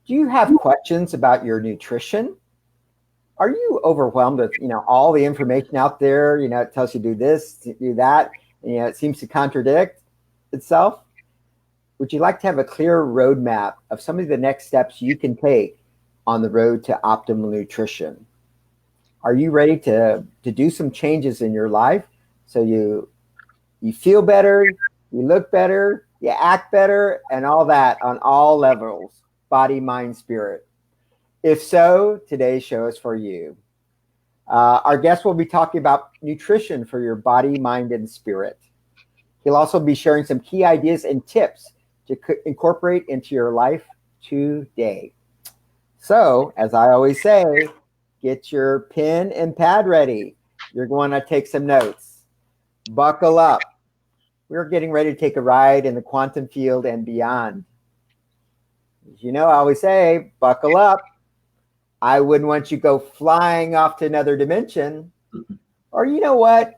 Do you have questions about your nutrition? Are you overwhelmed with, all the information out there? It tells you do this, do that, and, it seems to contradict itself. Would you like to have a clear roadmap of some of the next steps you can take on the road to optimal nutrition? Are you ready to do some changes in your life so you feel better, you look better, you act better, and all that on all levels, body, mind, spirit? If so, today's show is for you. Our guest will be talking about nutrition for your body, mind, and spirit. He'll also be sharing some key ideas and tips to incorporate into your life today. So, as I always say, get your pen and pad ready. You're going to take some notes. Buckle up. We're getting ready to take a ride in the quantum field and beyond. As you know, I always say, buckle up. I wouldn't want you to go flying off to another dimension. Or you know what?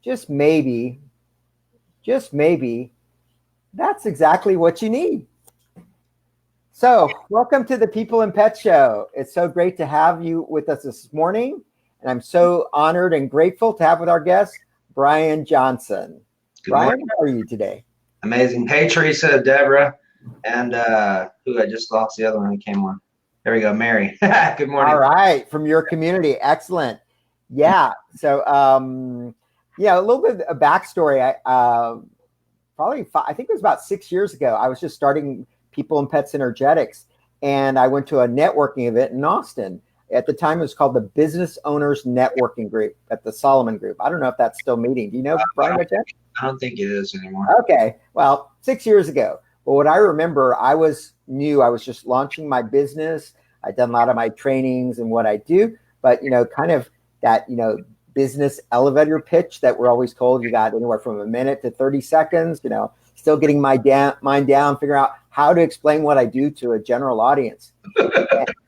Just maybe, that's exactly what you need. So, welcome to the People and Pets Show. It's so great to have you with us this morning. And I'm so honored and grateful to have with our guest, Brian Johnson. Good Brian, morning. how are you today? Amazing. Hey, Teresa, Deborah, and who I just lost the other one who came on. There we go, Mary. Good morning. All right, from your community. Excellent. Yeah. So, a little bit of backstory. I think it was about 6 years ago. I was just starting People and Pets Energetics, and I went to a networking event in Austin. At the time, it was called the Business Owners Networking Group at the Solomon Group. I don't know if that's still meeting. Do you know, Brian? I don't think it is anymore. Okay. Well, 6 years ago. But what I remember, I was just launching my business. I'd done a lot of my trainings and what I do, but, kind of that, business elevator pitch that we're always told you got anywhere from a minute to 30 seconds, still getting my mind down, figuring out how to explain what I do to a general audience.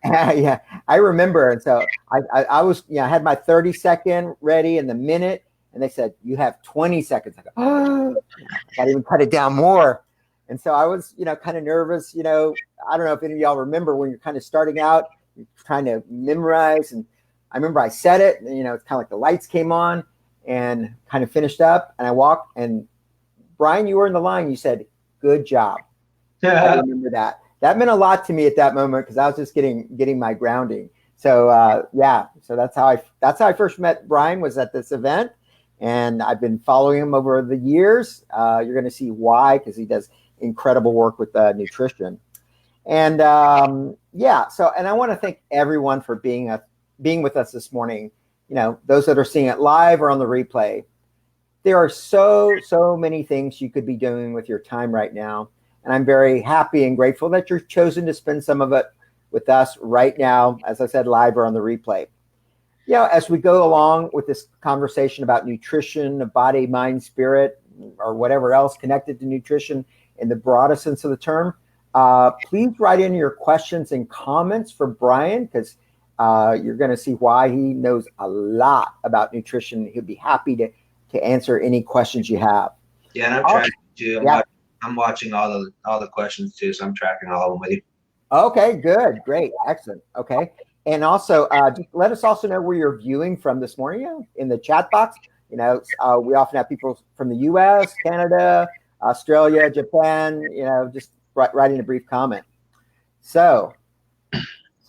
Yeah, I remember. And so I was, I had my 30-second ready in the minute, and they said, you have 20 seconds. I go, oh, I got to even cut it down more. And so I was, kind of nervous. I don't know if any of y'all remember when you're kind of starting out, you're trying to memorize. And I remember I said it, and, it's kind of like the lights came on and kind of finished up. And I walked, and Brian, you were in the line. You said, good job. Yeah. I remember that. That meant a lot to me at that moment because I was just getting my grounding. So, so that's how I first met Brian, was at this event. And I've been following him over the years. You're going to see why, because he does incredible work with nutrition. And and I want to thank everyone for being with us this morning. Those that are seeing it live or on the replay. There are so many things you could be doing with your time right now. And I'm very happy and grateful that you're chosen to spend some of it with us right now, as I said, live or on the replay. As we go along with this conversation about nutrition, body, mind, spirit, or whatever else connected to nutrition in the broadest sense of the term, please write in your questions and comments for Brian, because you're going to see why he knows a lot about nutrition. He'll be happy to answer any questions you have. Yeah, and I'm tracking too. I'm watching all the questions too, so I'm tracking all of them with you. Okay, good, great, excellent. Okay. And also, just let us also know where you're viewing from this morning in the chat box. We often have people from the U.S., Canada, Australia, Japan, just writing a brief comment. So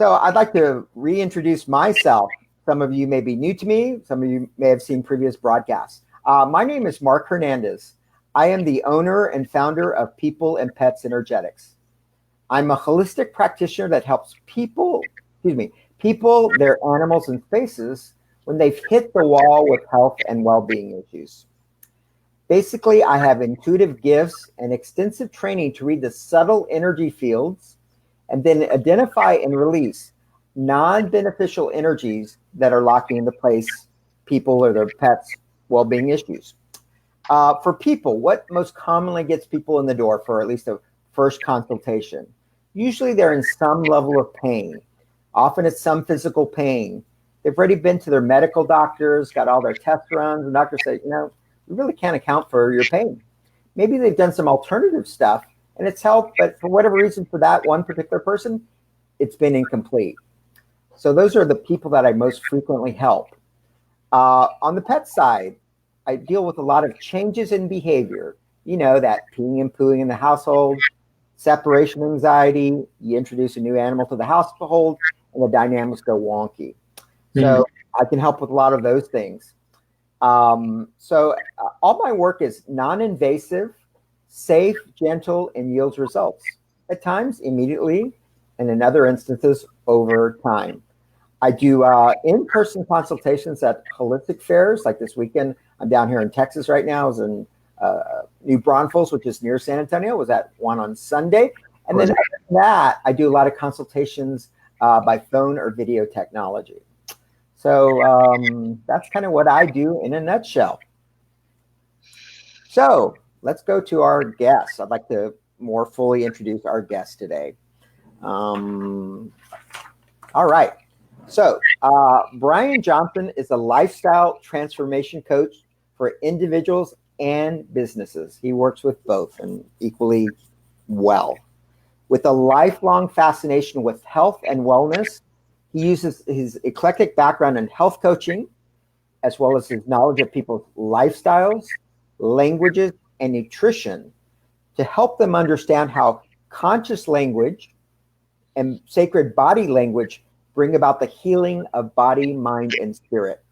I'd like to reintroduce myself. Some of you may be new to me. Some of you may have seen previous broadcasts. My name is Mark Hernandez. I am the owner and founder of People and Pets Energetics. I'm a holistic practitioner that helps people, their animals, and spaces when they've hit the wall with health and well-being issues. Basically, I have intuitive gifts and extensive training to read the subtle energy fields and then identify and release non-beneficial energies that are locking into place people or their pets' well-being issues. For people, what most commonly gets people in the door for at least a first consultation? Usually they're in some level of pain. Often it's some physical pain. They've already been to their medical doctors, got all their tests runs, and doctors say, we really can't account for your pain. Maybe they've done some alternative stuff and it's helped, but for whatever reason, for that one particular person, it's been incomplete. So those are the people that I most frequently help. On the pet side, I deal with a lot of changes in behavior. You know, that peeing and pooing in the household, separation anxiety. You introduce a new animal to the household, and the dynamics go wonky. So I can help with a lot of those things. All my work is non-invasive, safe, gentle, and yields results. At times, immediately, and in other instances, over time. I do in-person consultations at holistic fairs. Like this weekend, I'm down here in Texas right now. I was in New Braunfels, which is near San Antonio. Was at one on Sunday. And then after that, I do a lot of consultations by phone or video technology. So that's kind of what I do in a nutshell. So let's go to our guests. I'd like to more fully introduce our guest today. All right. So Brian Johnson is a lifestyle transformation coach for individuals and businesses. He works with both and equally well. With a lifelong fascination with health and wellness, he uses his eclectic background in health coaching, as well as his knowledge of people's lifestyles, languages, and nutrition to help them understand how conscious language and sacred body language bring about the healing of body, mind, and spirit.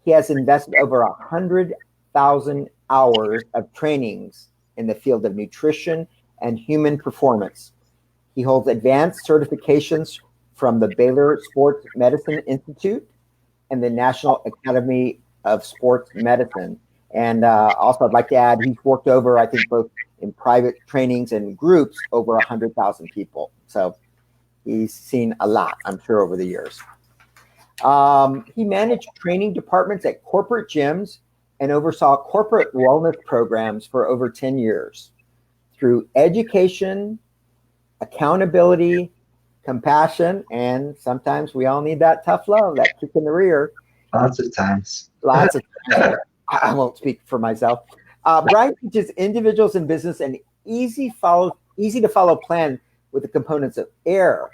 He has invested over 100,000 hours of trainings in the field of nutrition and human performance. He holds advanced certifications from the Baylor Sports Medicine Institute and the National Academy of Sports Medicine. And also, I'd like to add, he's worked over, I think, both in private trainings and groups, over 100,000 people. So he's seen a lot, I'm sure, over the years. He managed training departments at corporate gyms and oversaw corporate wellness programs for over 10 years. Through education, accountability, compassion, and sometimes we all need that tough love, that kick in the rear. Lots of times. Lots of times. I won't speak for myself. Brian teaches individuals in business an easy to follow plan with the components of air,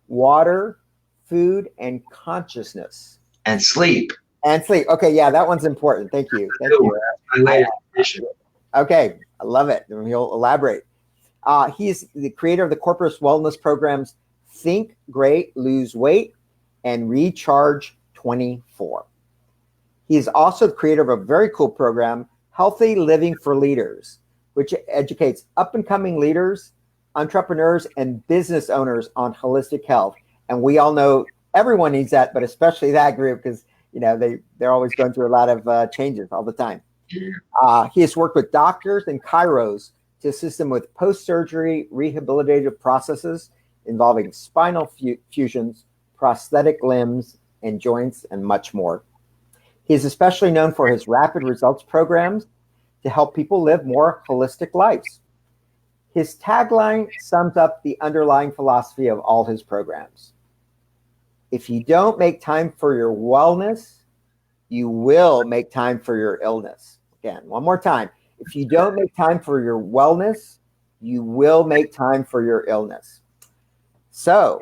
water, food, and consciousness. And sleep. And sleep. Okay, yeah, that one's important. Thank you. Thank you. Okay, I love it. He'll elaborate. He's the creator of the corporate wellness programs Think Great, Lose Weight, and Recharge 24. He is also the creator of a very cool program, Healthy Living for Leaders, which educates up-and-coming leaders, entrepreneurs, and business owners on holistic health. And we all know everyone needs that, but especially that group because they're always going through a lot of changes all the time. He has worked with doctors and chiros to assist them with post-surgery rehabilitative processes involving spinal fusions, prosthetic limbs, and joints, and much more. He is especially known for his rapid results programs to help people live more holistic lives. His tagline sums up the underlying philosophy of all his programs. If you don't make time for your wellness, you will make time for your illness. Again, one more time. If you don't make time for your wellness, you will make time for your illness. So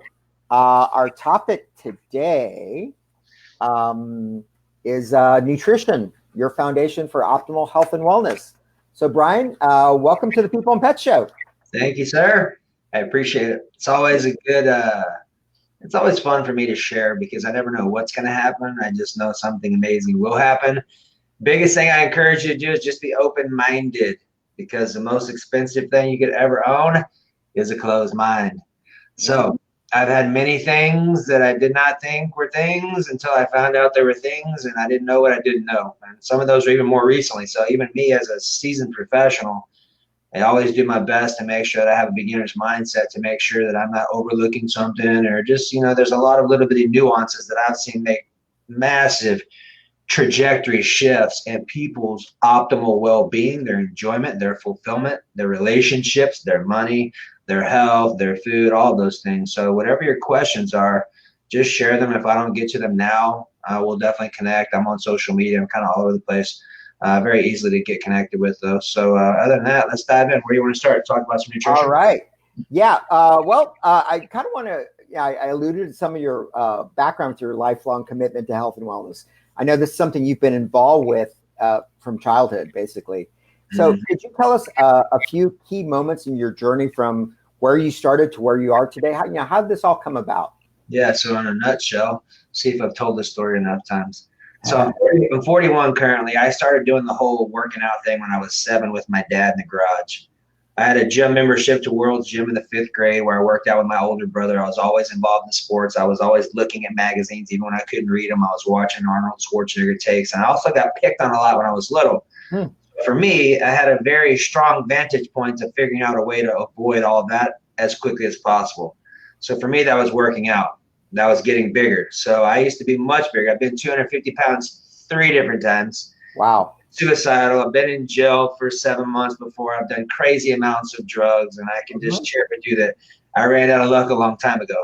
our topic today is nutrition, your foundation for optimal health and wellness. So Brian, welcome to the People and Pets Show. Thank you, sir. I appreciate it. It's always a good, it's always fun for me to share because I never know what's going to happen. I just know something amazing will happen. Biggest thing I encourage you to do is just be open-minded because the most expensive thing you could ever own is a closed mind. So I've had many things that I did not think were things until I found out they were things, and I didn't know what I didn't know. And some of those are even more recently. So even me as a seasoned professional, I always do my best to make sure that I have a beginner's mindset to make sure that I'm not overlooking something or just, there's a lot of little bitty nuances that I've seen make massive trajectory shifts in people's optimal well-being, their enjoyment, their fulfillment, their relationships, their money, their health, their food, all those things. So whatever your questions are, just share them. If I don't get to them now, we'll definitely connect. I'm on social media. I'm kind of all over the place. Very easily to get connected with those. So other than that, let's dive in. Where do you want to start? Talk about some nutrition. All right. Yeah. I kind of want to, yeah, I alluded to some of your background with your lifelong commitment to health and wellness. I know this is something you've been involved with from childhood, basically. So Mhm. could you tell us a few key moments in your journey from where you started to where you are today? How did this all come about? Yeah, so in a nutshell, see if I've told this story enough times. So I'm 41 currently. I started doing the whole working out thing when I was 7 with my dad in the garage. I had a gym membership to World's Gym in the 5th grade where I worked out with my older brother. I was always involved in sports. I was always looking at magazines, even when I couldn't read them. I was watching Arnold Schwarzenegger takes, and I also got picked on a lot when I was little. Hmm. For me, I had a very strong vantage point of figuring out a way to avoid all of that as quickly as possible. So for me, that was working out. That was getting bigger. So I used to be much bigger. I've been 250 pounds 3 different times. Wow. Suicidal. I've been in jail for 7 months before. I've done crazy amounts of drugs, and I can just chirp and do that. I ran out of luck a long time ago.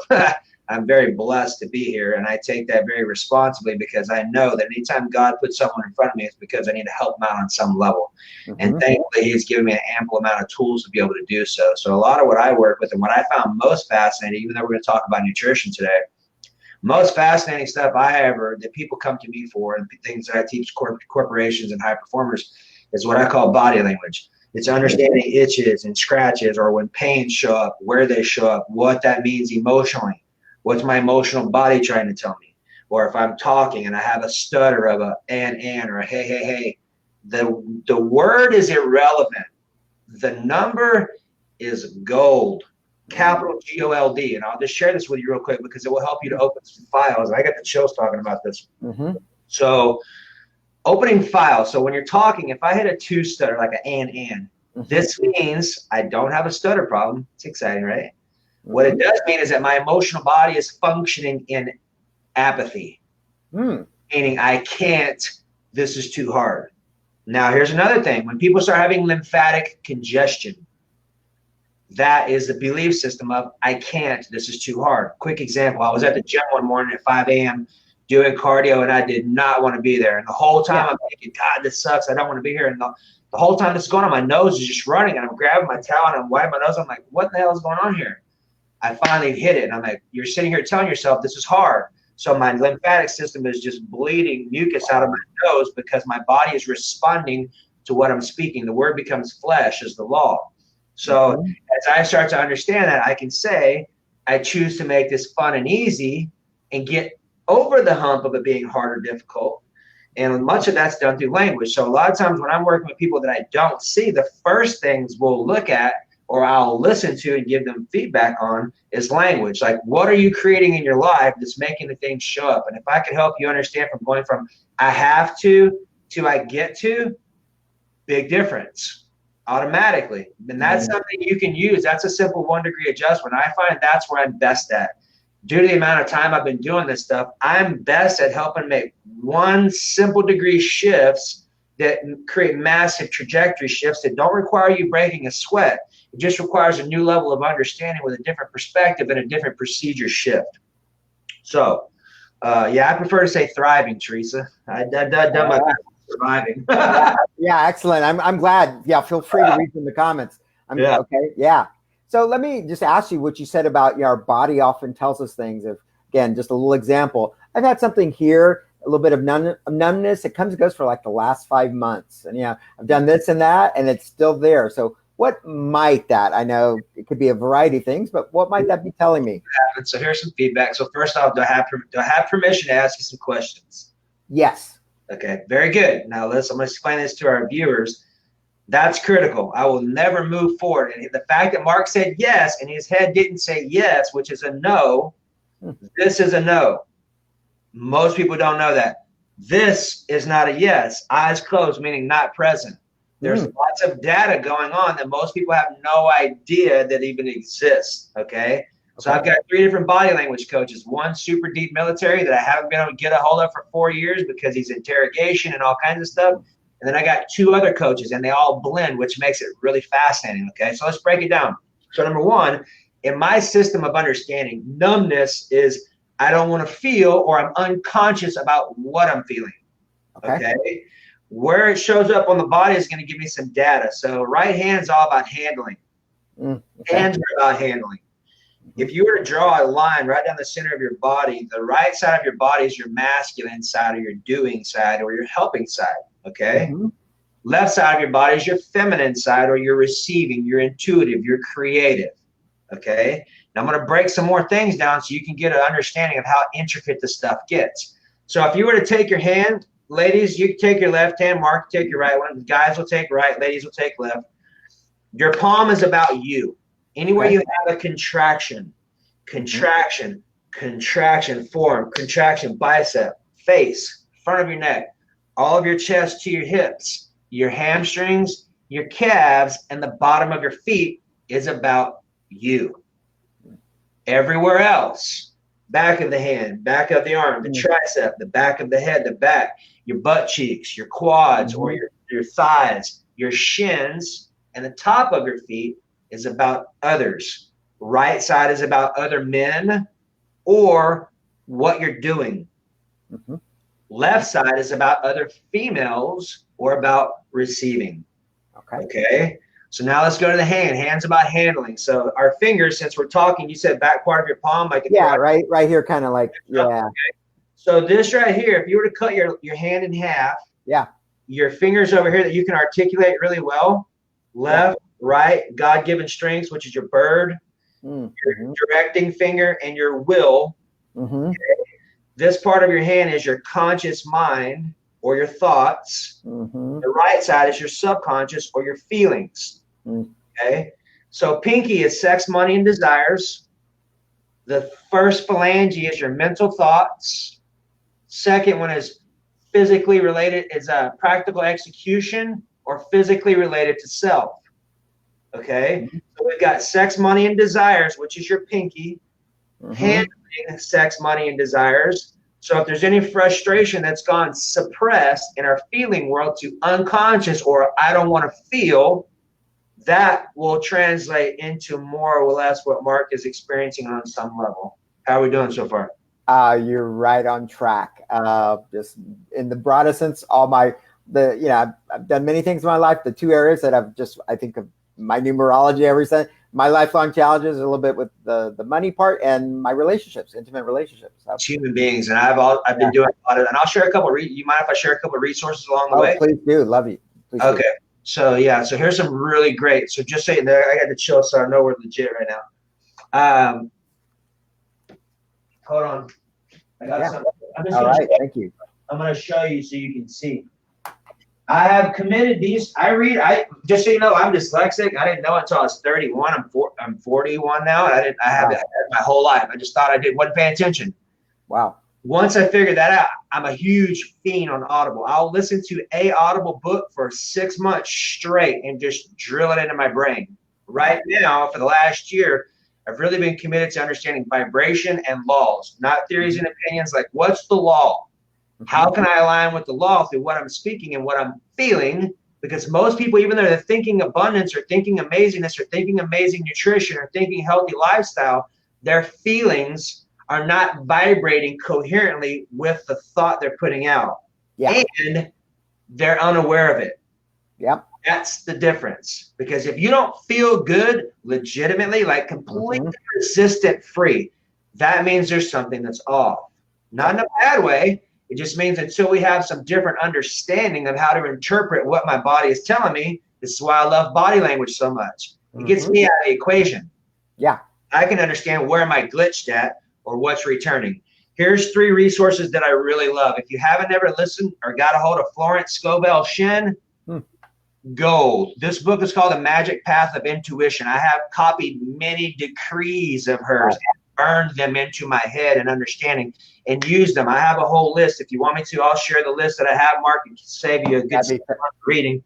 I'm very blessed to be here, and I take that very responsibly because I know that anytime God puts someone in front of me, it's because I need to help them out on some level. And thankfully, He's given me an ample amount of tools to be able to do so. So a lot of what I work with and what I found most fascinating, even though we're going to talk about nutrition today, most fascinating stuff that people come to me for, and things that I teach corporations and high performers, is what I call body language. It's understanding itches and scratches, or when pains show up, where they show up, what that means emotionally. What's my emotional body trying to tell me? Or if I'm talking and I have a stutter of a and or a hey, the word is irrelevant. The number is gold. Capital GOLD. And I'll just share this with you real quick because it will help you to open some files. I got the chills talking about this. So opening files. So when you're talking, if I hit a 2 stutter, like an this means I don't have a stutter problem. It's exciting, right? What it does mean is that my emotional body is functioning in apathy, meaning I can't, this is too hard. Now, here's another thing. When people start having lymphatic congestion, that is the belief system of I can't, this is too hard. Quick example, I was at the gym one morning at 5 a.m. doing cardio, and I did not want to be there. And the whole time I'm thinking, God, this sucks. I don't want to be here. And the whole time this is going on, my nose is just running, and I'm grabbing my towel and I'm wiping my nose. I'm like, what the hell is going on here? I finally hit it. And I'm like, you're sitting here telling yourself this is hard. So my lymphatic system is just bleeding mucus out of my nose because my body is responding to what I'm speaking. The word becomes flesh is the law. So as I start to understand that, I can say, I choose to make this fun and easy and get over the hump of it being hard or difficult. And much of that's done through language. So a lot of times when I'm working with people that I don't see, the first things we'll look at or I'll listen to and give them feedback on is language. Like, what are you creating in your life that's making the things show up? And if I can help you understand from going from I have to I get to, big difference automatically. And that's something you can use. That's a simple 1-degree adjustment. I find that's where I'm best at. Due to the amount of time I've been doing this stuff, I'm best at helping make 1 simple degree shifts that create massive trajectory shifts that don't require you breaking a sweat. It just requires a new level of understanding with a different perspective and a different procedure shift. So, I prefer to say thriving, Teresa. I've done my best surviving. Yeah, excellent. I'm glad. Yeah, feel free to read from the comments. Okay. Yeah. So let me just ask you what you said about our body often tells us things. Again, just a little example. I've had something here, a little bit of numbness. It comes and goes for like the last 5 months. And I've done this and that, and it's still there. So what might that? I know it could be a variety of things, but what might that be telling me? So here's some feedback. So first off, do I have permission to ask you some questions? Yes. Okay, very good. Now I'm going to explain this to our viewers. That's critical. I will never move forward. And the fact that Mark said yes and his head didn't say yes, which is a no, this is a no. Most people don't know that. This is not a yes. Eyes closed, meaning not present. There's lots of data going on that most people have no idea that even exists, okay? So I've got 3 different body language coaches. 1 super deep military that I haven't been able to get a hold of for 4 years because he's interrogation and all kinds of stuff. And then I got 2 other coaches, and they all blend, which makes it really fascinating, okay? So let's break it down. So number 1, in my system of understanding, numbness is I don't want to feel or I'm unconscious about what I'm feeling, okay? Where it shows up on the body is going to give me some data. So right hand is all about handling. Okay. Hands are about handling. If you were to draw a line right down the center of your body, the right side of your body is your masculine side, or your doing side, or your helping side. Okay. Left side of your body is your feminine side, or your receiving, your intuitive, your creative. Okay. Now I'm going to break some more things down so you can get an understanding of how intricate this stuff gets. So if you were to take your hand, ladies, you take your left hand, Mark, take your right one. Guys will take right, ladies will take left. Your palm is about you. Anywhere you have a contraction, contraction, form, contraction, bicep, face, front of your neck, all of your chest to your hips, your hamstrings, your calves, and the bottom of your feet is about you. Everywhere else, back of the hand, back of the arm, the tricep, the back of the head, the back, your butt cheeks, your quads, or your thighs, your shins, and the top of your feet is about others. Right side is about other men or what you're doing. Left side is about other females or about receiving. Okay. So now let's go to the hand. Hand's about handling. So our fingers, since we're talking, you said back part of your palm, like right here, kind of like Okay. So this right here, if you were to cut your hand in half, your fingers over here that you can articulate really well, left, right, God-given strengths, which is your bird, your directing finger, and your will. Okay. This part of your hand is your conscious mind or your thoughts. The right side is your subconscious or your feelings. Okay. So pinky is sex, money, and desires. The first phalange is your mental thoughts. Second one is physically related, is a practical execution or physically related to self. Okay. So we've got sex, money, and desires, which is your pinky. Handling sex, money, and desires. So if there's any frustration that's gone suppressed in our feeling world to unconscious, or I don't want to feel, that will translate into more or less what Mark is experiencing on some level. How are we doing so far? You're right on track. Just in the broadest sense, I've done many things in my life. The two areas that I think of my numerology every day. My lifelong challenges a little bit with the money part and my relationships, intimate relationships. So. Human beings, and I've been doing a lot of, and I'll share a couple. You mind if I share a couple of resources along the way? Please do, love you. Please okay, do. So so here's some really great. So just saying there, I got to chill, so I know we're legit right now. Hold on, I got something. All right, thank you. I'm going to show you so you can see. I have committed these. Just so you know, I'm dyslexic. I didn't know until I was 31. I'm 41 now. I have it my whole life. I just thought wasn't paying attention. Wow. Once I figured that out, I'm a huge fiend on Audible. I'll listen to a Audible book for 6 months straight and just drill it into my brain. Right now, for the last year, I've really been committed to understanding vibration and laws, not theories and opinions. Like, what's the law? How can I align with the law through what I'm speaking and what I'm feeling? Because most people, even though they're thinking abundance or thinking amazingness or thinking amazing nutrition or thinking healthy lifestyle, their feelings are not vibrating coherently with the thought they're putting out. And they're unaware of it. That's the difference. Because if you don't feel good legitimately, like completely resistant free, that means there's something that's off. Not in a bad way. It just means until we have some different understanding of how to interpret what my body is telling me, this is why I love body language so much. It gets me out of the equation. I can understand where am I glitched at or what's returning. Here's 3 resources that I really love. If you haven't ever listened or got a hold of Florence Scovel Shinn, gold. This book is called The Magic Path of Intuition. I have copied many decrees of hers and burned them into my head and understanding and used them. I have a whole list. If you want me to, I'll share the list that I have, Mark, and save you a good reading.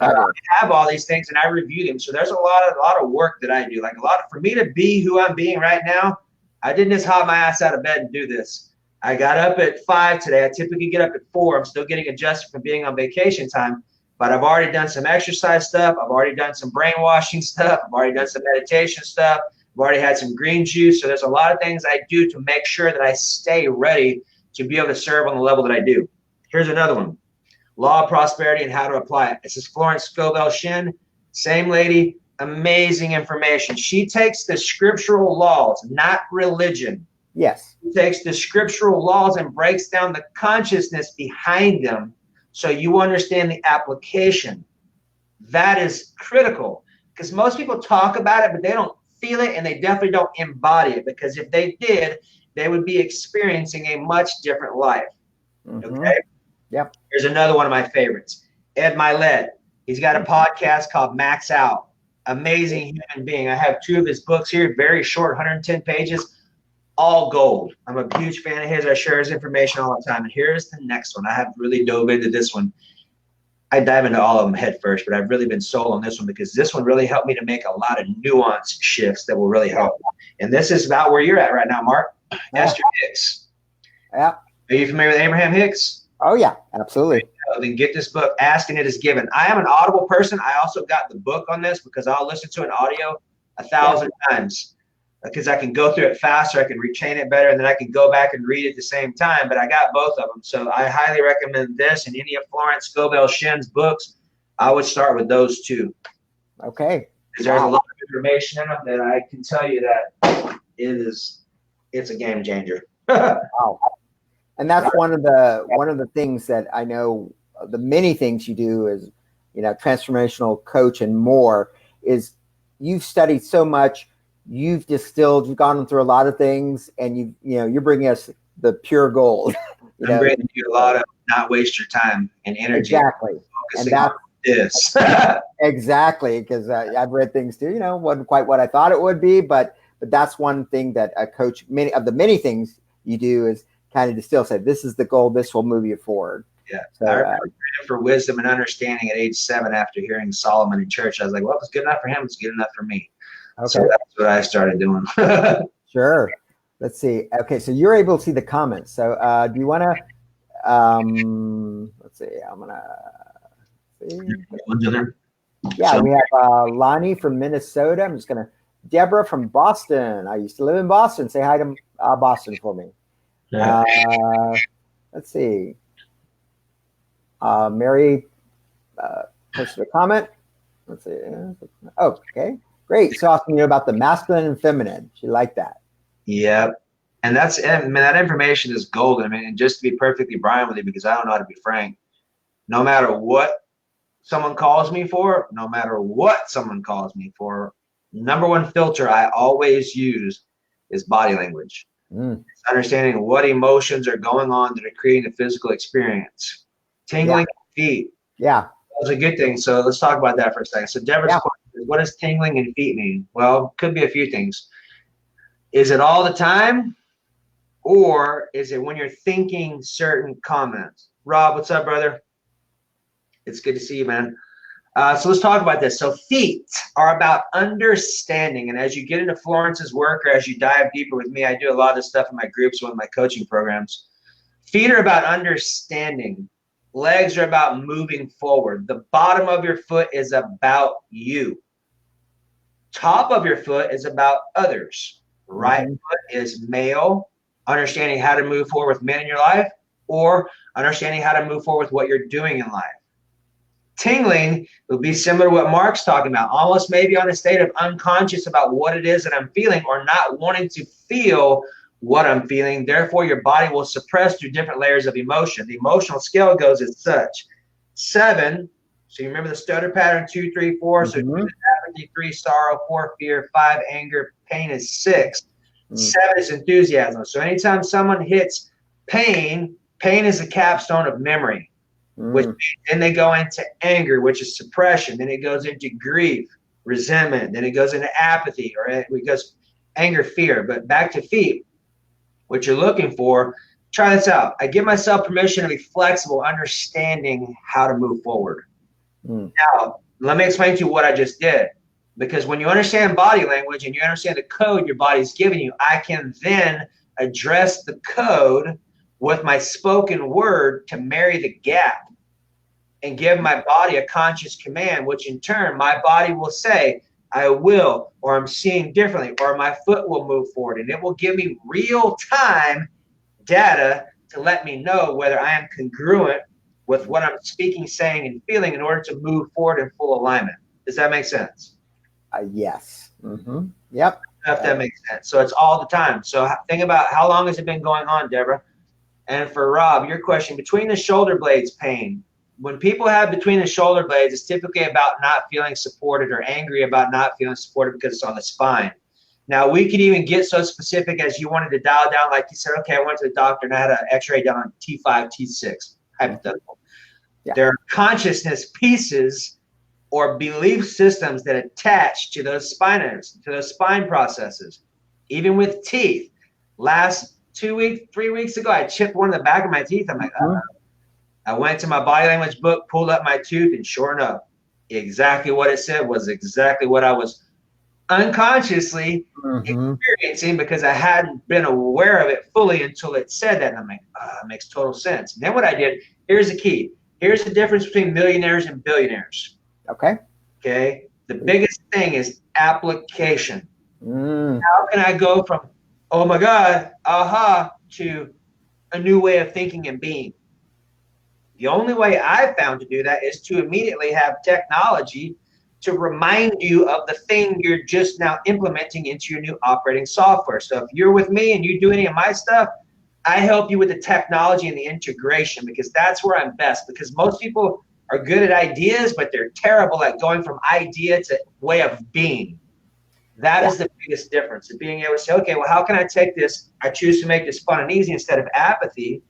I have all these things and I review them. So there's a lot of work that I do. Like for me to be who I'm being right now, I didn't just hop my ass out of bed and do this. I got up at 5 today. I typically get up at 4. I'm still getting adjusted from being on vacation time. But I've already done some exercise stuff. I've already done some brainwashing stuff. I've already done some meditation stuff. I've already had some green juice. So there's a lot of things I do to make sure that I stay ready to be able to serve on the level that I do. Here's another one. Law of Prosperity and How to Apply it. This is Florence Scovel Shinn. Same lady, amazing information. She takes the scriptural laws, not religion. Yes. She takes the scriptural laws and breaks down the consciousness behind them so you understand the application. That is critical because most people talk about it, but they don't feel it and they definitely don't embody it, because if they did, they would be experiencing a much different life. Okay? Yep. Here's another one of my favorites, Ed Milet. He's got a podcast called Max Out. Amazing human being. I have 2 of his books here, very short, 110 pages, all gold. I'm a huge fan of his. I share his information all the time. And here's the next one. I have really dove into this one. I dive into all of them head first, but I've really been sold on this one because this one really helped me to make a lot of nuance shifts that will really help. And this is about where you're at right now, Mark. Esther Hicks. Yeah. Are you familiar with Abraham Hicks? Oh, yeah, absolutely. Then get this book, Ask and It Is Given. I am an Audible person. I also got the book on this because I'll listen to an audio 1,000 times because I can go through it faster. I can retain it better, and then I can go back and read it at the same time. But I got both of them. So I highly recommend this and any of Florence Scovel Shen's books. I would start with those 2. Okay. Because there's a lot of information in them that I can tell you that it's a game changer. Wow. And that's one of the things that I know, the many things you do as, transformational coach and more, is you've studied so much, you've gone through a lot of things, and you're bringing us the pure gold. I'm bringing you a lot of not waste your time and energy. Exactly. And that's this. Exactly, because I've read things too, wasn't quite what I thought it would be, but that's one thing that a coach, many of the many things you do is kind of distill, say, this is the goal, this will move you forward. Yeah. So, I remember praying for wisdom and understanding at age 7 after hearing Solomon in church. I was like, well, if it's good enough for him, it's good enough for me. Okay. So that's what I started doing. Sure. Let's see. Okay, so you're able to see the comments. So do you want to, let's see, I'm going to see. Yeah, we have Lonnie from Minnesota. I'm just going to, Deborah from Boston. I used to live in Boston. Say hi to Boston for me. Yeah. Let's see. Mary posted a comment. Let's see. Oh, okay. Great. So often about the masculine and feminine. She liked that. Yep. And that information is golden. I mean, and just to be perfectly Brian with you, because I don't know how to be frank, no matter what someone calls me for, number one filter I always use is body language. It's understanding what emotions are going on that are creating the physical experience. Tingling feet. Yeah. That's a good thing. So let's talk about that for a second. So Deborah's question is, what does tingling in feet mean? Well, could be a few things. Is it all the time? Or is it when you're thinking certain comments? Rob, what's up, brother? It's good to see you, man. So let's talk about this. So feet are about understanding. And as you get into Florence's work, or as you dive deeper with me, I do a lot of this stuff in my groups with my coaching programs. Feet are about understanding. Legs are about moving forward. The bottom of your foot is about you. Top of your foot is about others. Right foot is male, understanding how to move forward with men in your life, or understanding how to move forward with what you're doing in life. Tingling would be similar to what Mark's talking about, almost maybe on a state of unconscious about what it is that I'm feeling, or not wanting to feel what I'm feeling. Therefore, your body will suppress through different layers of emotion. The emotional scale goes as such. 7, so you remember the stutter pattern, 2, 3, 4. So apathy, 3, sorrow, 4, fear, 5, anger, pain is 6. 7 is enthusiasm. So anytime someone hits pain, pain is a capstone of memory. Which then they go into anger, which is suppression. Then it goes into grief, resentment. Then it goes into apathy, or it goes anger, fear. But back to feet, what you're looking for, try this out. I give myself permission to be flexible, understanding how to move forward. Now, let me explain to you what I just did. Because when you understand body language and you understand the code your body's giving you, I can then address the code with my spoken word to marry the gap and give my body a conscious command, which in turn my body will say, I will, or I'm seeing differently, or my foot will move forward. And it will give me real-time data to let me know whether I am congruent with what I'm speaking, saying, and feeling in order to move forward in full alignment. Does that make sense? Yes. Mm-hmm. Yep. If that makes sense. So it's all the time. So think about how long has it been going on, Deborah? And for Rob, your question, between the shoulder blades pain, when people have between the shoulder blades, it's typically about not feeling supported or angry about not feeling supported because it's on the spine. Now, we could even get so specific as you wanted to dial down, like you said, okay, I went to the doctor and I had an x-ray done on T5, T6, hypothetical. Yeah. There are consciousness pieces or belief systems that attach to those spine processes, even with teeth. Last 3 weeks ago, I chipped one in the back of my teeth. I'm like, I went to my body language book, pulled up my tooth, and sure enough, exactly what it said was exactly what I was unconsciously experiencing because I hadn't been aware of it fully until it said that. And I'm like, it makes total sense. And then what I did, here's the key. Here's the difference between millionaires and billionaires. Okay. The biggest thing is application. How can I go from, oh my God, aha, to a new way of thinking and being? The only way I've found to do that is to immediately have technology to remind you of the thing you're just now implementing into your new operating software. So if you're with me and you do any of my stuff, I help you with the technology and the integration because that's where I'm best. Because most people are good at ideas, but they're terrible at going from idea to way of being. That is the biggest difference. Of being able to say, okay, well, how can I take this? I choose to make this fun and easy instead of apathy.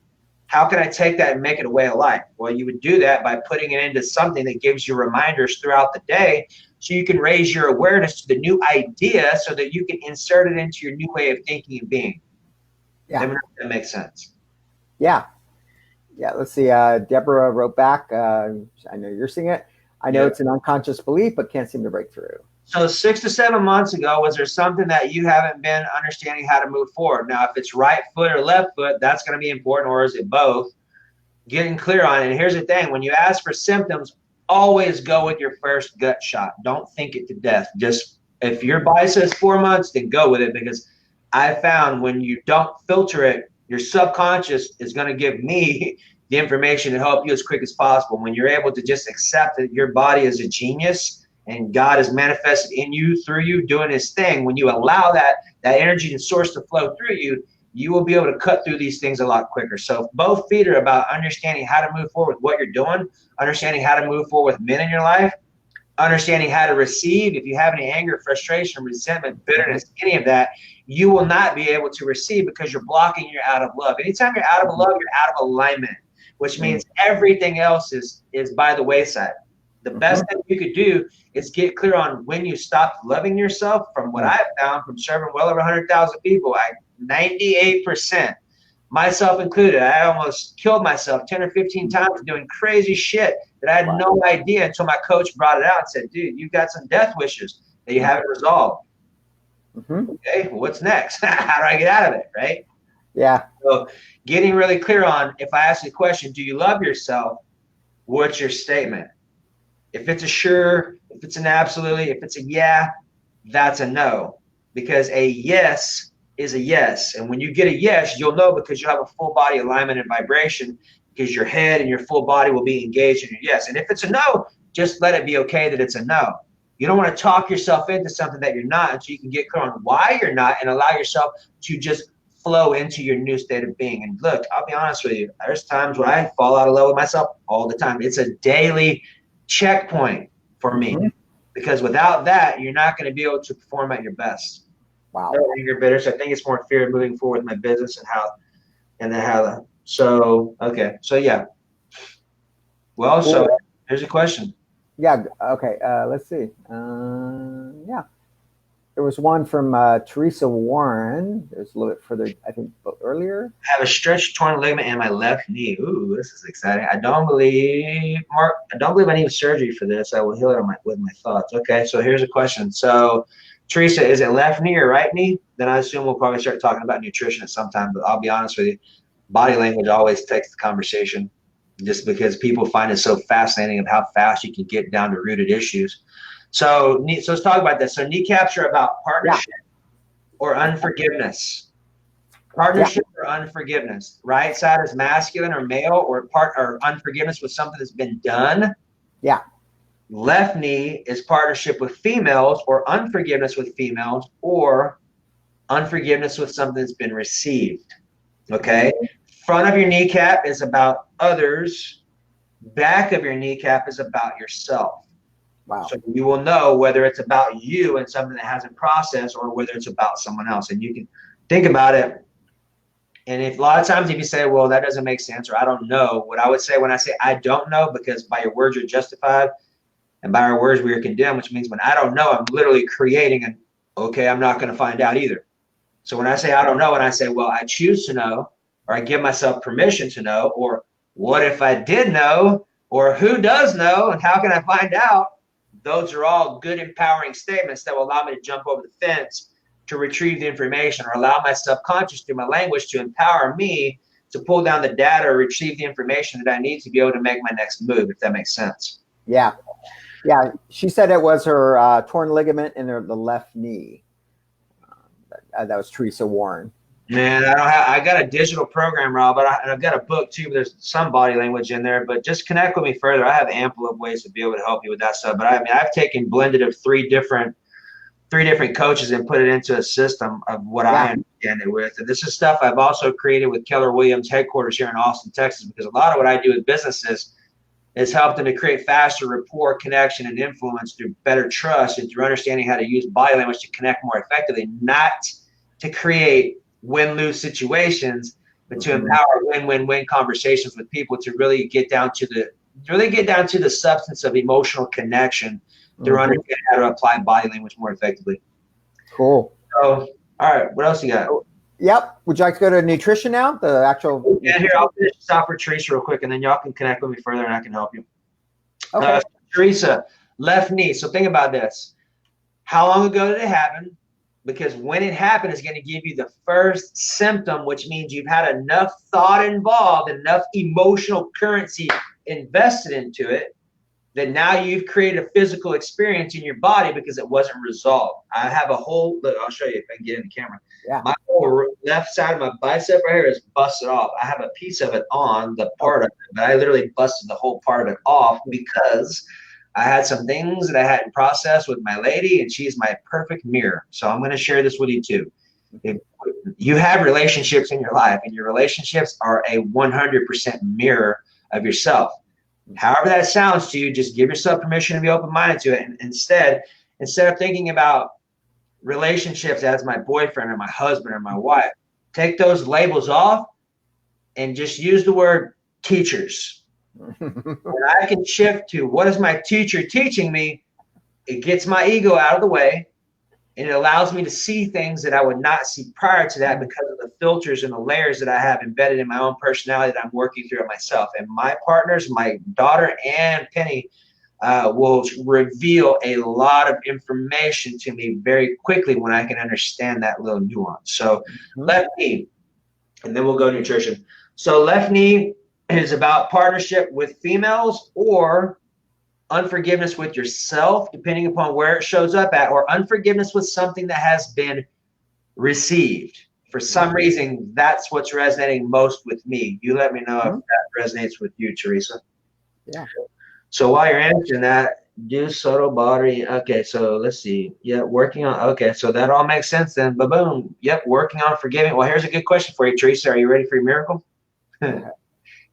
How can I take that and make it a way of life? Well, you would do that by putting it into something that gives you reminders throughout the day so you can raise your awareness to the new idea so that you can insert it into your new way of thinking and being. Yeah. That makes sense. Yeah. Yeah. Let's see. Deborah wrote back. I know you're seeing it. I know it's an unconscious belief, but can't seem to break through. So 6 to 7 months ago, was there something that you haven't been understanding how to move forward? Now, if it's right foot or left foot, that's going to be important, or is it both? Getting clear on it. And here's the thing. When you ask for symptoms, always go with your first gut shot. Don't think it to death. Just if your body says 4 months, then go with it because I found when you don't filter it, your subconscious is going to give me the information to help you as quick as possible. When you're able to just accept that your body is a genius and God is manifested in you, through you, doing his thing, when you allow that energy and source to flow through you, you will be able to cut through these things a lot quicker. So both feet are about understanding how to move forward with what you're doing, understanding how to move forward with men in your life, understanding how to receive. If you have any anger, frustration, resentment, bitterness, any of that, you will not be able to receive because you're blocking your out of love. Anytime you're out of love, you're out of alignment, which means everything else is by the wayside. The best thing you could do is get clear on when you stop loving yourself. From what I've found from serving well over 100,000 people, 98%, myself included, I almost killed myself 10 or 15 times doing crazy shit that I had no idea until my coach brought it out and said, dude, you've got some death wishes that you haven't resolved. Okay, well, what's next? How do I get out of it, right? Yeah. So getting really clear on, if I ask you a question, do you love yourself? What's your statement? If it's a sure, if it's an absolutely, if it's a yeah, that's a no. Because a yes is a yes. And when you get a yes, you'll know because you have a full body alignment and vibration because your head and your full body will be engaged in your yes. And if it's a no, just let it be okay that it's a no. You don't want to talk yourself into something that you're not until you can get clear on why you're not and allow yourself to just flow into your new state of being. And look, I'll be honest with you. There's times when I fall out of love with myself all the time. It's a daily checkpoint for me because without that, you're not going to be able to perform at your best. Wow. No anger, bitter. So I think it's more fear of moving forward with my business So, okay. So, yeah. Well, so here's a question. Yeah. Okay. Let's see. Yeah. There was one from Teresa Warren. There's a little bit further, I think, earlier. I have a stretched torn ligament in my left knee. Ooh, this is exciting. I don't believe I need surgery for this. I will heal it with my thoughts. Okay, so here's a question. So, Teresa, is it left knee or right knee? Then I assume we'll probably start talking about nutrition at some time. But I'll be honest with you, body language always takes the conversation, just because people find it so fascinating of how fast you can get down to rooted issues. So let's talk about this. So kneecaps are about partnership or unforgiveness. Partnership or unforgiveness. Right side is masculine or male, or unforgiveness with something that's been done. Yeah. Left knee is partnership with females, or unforgiveness with females, or unforgiveness with something that's been received. Okay. Front of your kneecap is about others. Back of your kneecap is about yourself. Wow. So you will know whether it's about you and something that hasn't processed, or whether it's about someone else. And you can think about it. And if a lot of times if you say, well, that doesn't make sense, or I don't know, what I would say when I say I don't know, because by your words you're justified, and by our words we are condemned, which means when I don't know, I'm literally creating an, okay, I'm not going to find out either. So when I say I don't know, and I say, well, I choose to know, or I give myself permission to know, or what if I did know, or who does know, and how can I find out? Those are all good, empowering statements that will allow me to jump over the fence to retrieve the information, or allow my subconscious through my language to empower me to pull down the data or retrieve the information that I need to be able to make my next move, if that makes sense. Yeah. Yeah. She said it was her torn ligament in the left knee. That was Teresa Warren. Man, I got a digital program, Rob, but I've got a book too, but there's some body language in there. But just connect with me further. I have ample of ways to be able to help you with that stuff. But I mean, I've taken blended of three different coaches and put it into a system of what I understand it with. And this is stuff I've also created with Keller Williams headquarters here in Austin, Texas, because a lot of what I do with businesses is help them to create faster rapport, connection, and influence through better trust, and through understanding how to use body language to connect more effectively, not to create win-lose situations, but to empower win-win-win conversations with people, to really get down to the substance of emotional connection through understanding how to apply body language more effectively. Cool. So, all right, what else you got? Yep. Would you like to go to nutrition now? The actual. Yeah, here, I'll finish this off for Teresa real quick, and then y'all can connect with me further, and I can help you. Okay. Teresa, left knee. So think about this. How long ago did it happen? Because when it happened, it's going to give you the first symptom, which means you've had enough thought involved, enough emotional currency invested into it, that now you've created a physical experience in your body because it wasn't resolved. I have a whole, look, I'll show you if I can get in the camera. Yeah. My whole left side of my bicep right here is busted off. I have a piece of it on the part of it, but I literally busted the whole part of it off because I had some things that I hadn't processed with my lady, and she's my perfect mirror. So I'm going to share this with you too. If you have relationships in your life, and your relationships are a 100% mirror of yourself. However that sounds to you, just give yourself permission to be open-minded to it. And instead of thinking about relationships as my boyfriend or my husband or my wife, take those labels off and just use the word teachers. When I can shift to what is my teacher teaching me, it gets my ego out of the way, and it allows me to see things that I would not see prior to that because of the filters and the layers that I have embedded in my own personality that I'm working through it myself. And my partners, my daughter and Penny, will reveal a lot of information to me very quickly when I can understand that little nuance. So left knee, and then we'll go nutrition. So left knee is about partnership with females, or unforgiveness with yourself, depending upon where it shows up at, or unforgiveness with something that has been received. For some reason, that's what's resonating most with me. You let me know if that resonates with you, Teresa. Yeah. So while you're answering that, do subtle body. Okay, so let's see. Yeah, working on. Okay, so that all makes sense then. Ba-boom. Yep, working on forgiving. Well, here's a good question for you, Teresa. Are you ready for your miracle?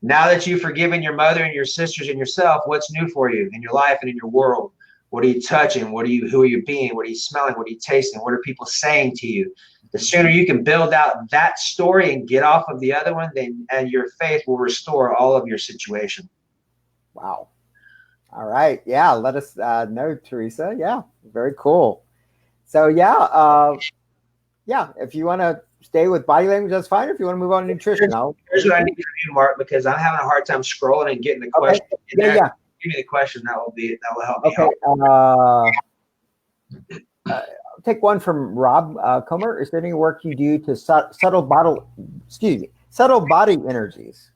Now that you've forgiven your mother and your sisters and yourself, what's new for you in your life and in your world? What are you touching? Who are you being? What are you smelling? What are you tasting? What are people saying to you? The sooner you can build out that story and get off of the other one, and your faith will restore all of your situation. Wow. All right. Yeah. Let us know, Teresa. Yeah. Very cool. So if you want to stay with body language, that's fine. If you want to move on to nutrition, here's what I need from you, Mark, because I'm having a hard time scrolling and getting the question. Okay. Yeah. Give me the question. That will help me. Okay. Take one from Rob Comer. Is there any work you do to subtle body energies?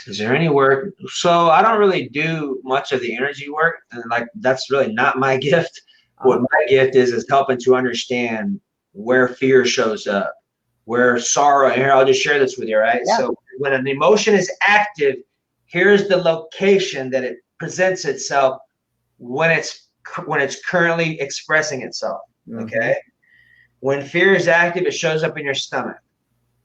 Is there any work? So I don't really do much of the energy work, and that's really not my gift. What my gift is helping to understand where fear shows up, where sorrow. And here, I'll just share this with you, right? Yeah. So when an emotion is active, here's the location that it presents itself when it's currently expressing itself. Mm-hmm. Okay. When fear is active, it shows up in your stomach.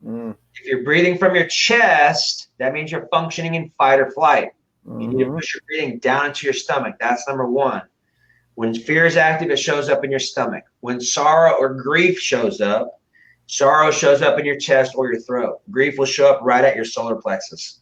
Mm. If you're breathing from your chest, that means you're functioning in fight or flight. You need to push your breathing down into your stomach. That's number one. When fear is active, it shows up in your stomach. When sorrow or grief shows up in your chest or your throat. Grief will show up right at your solar plexus.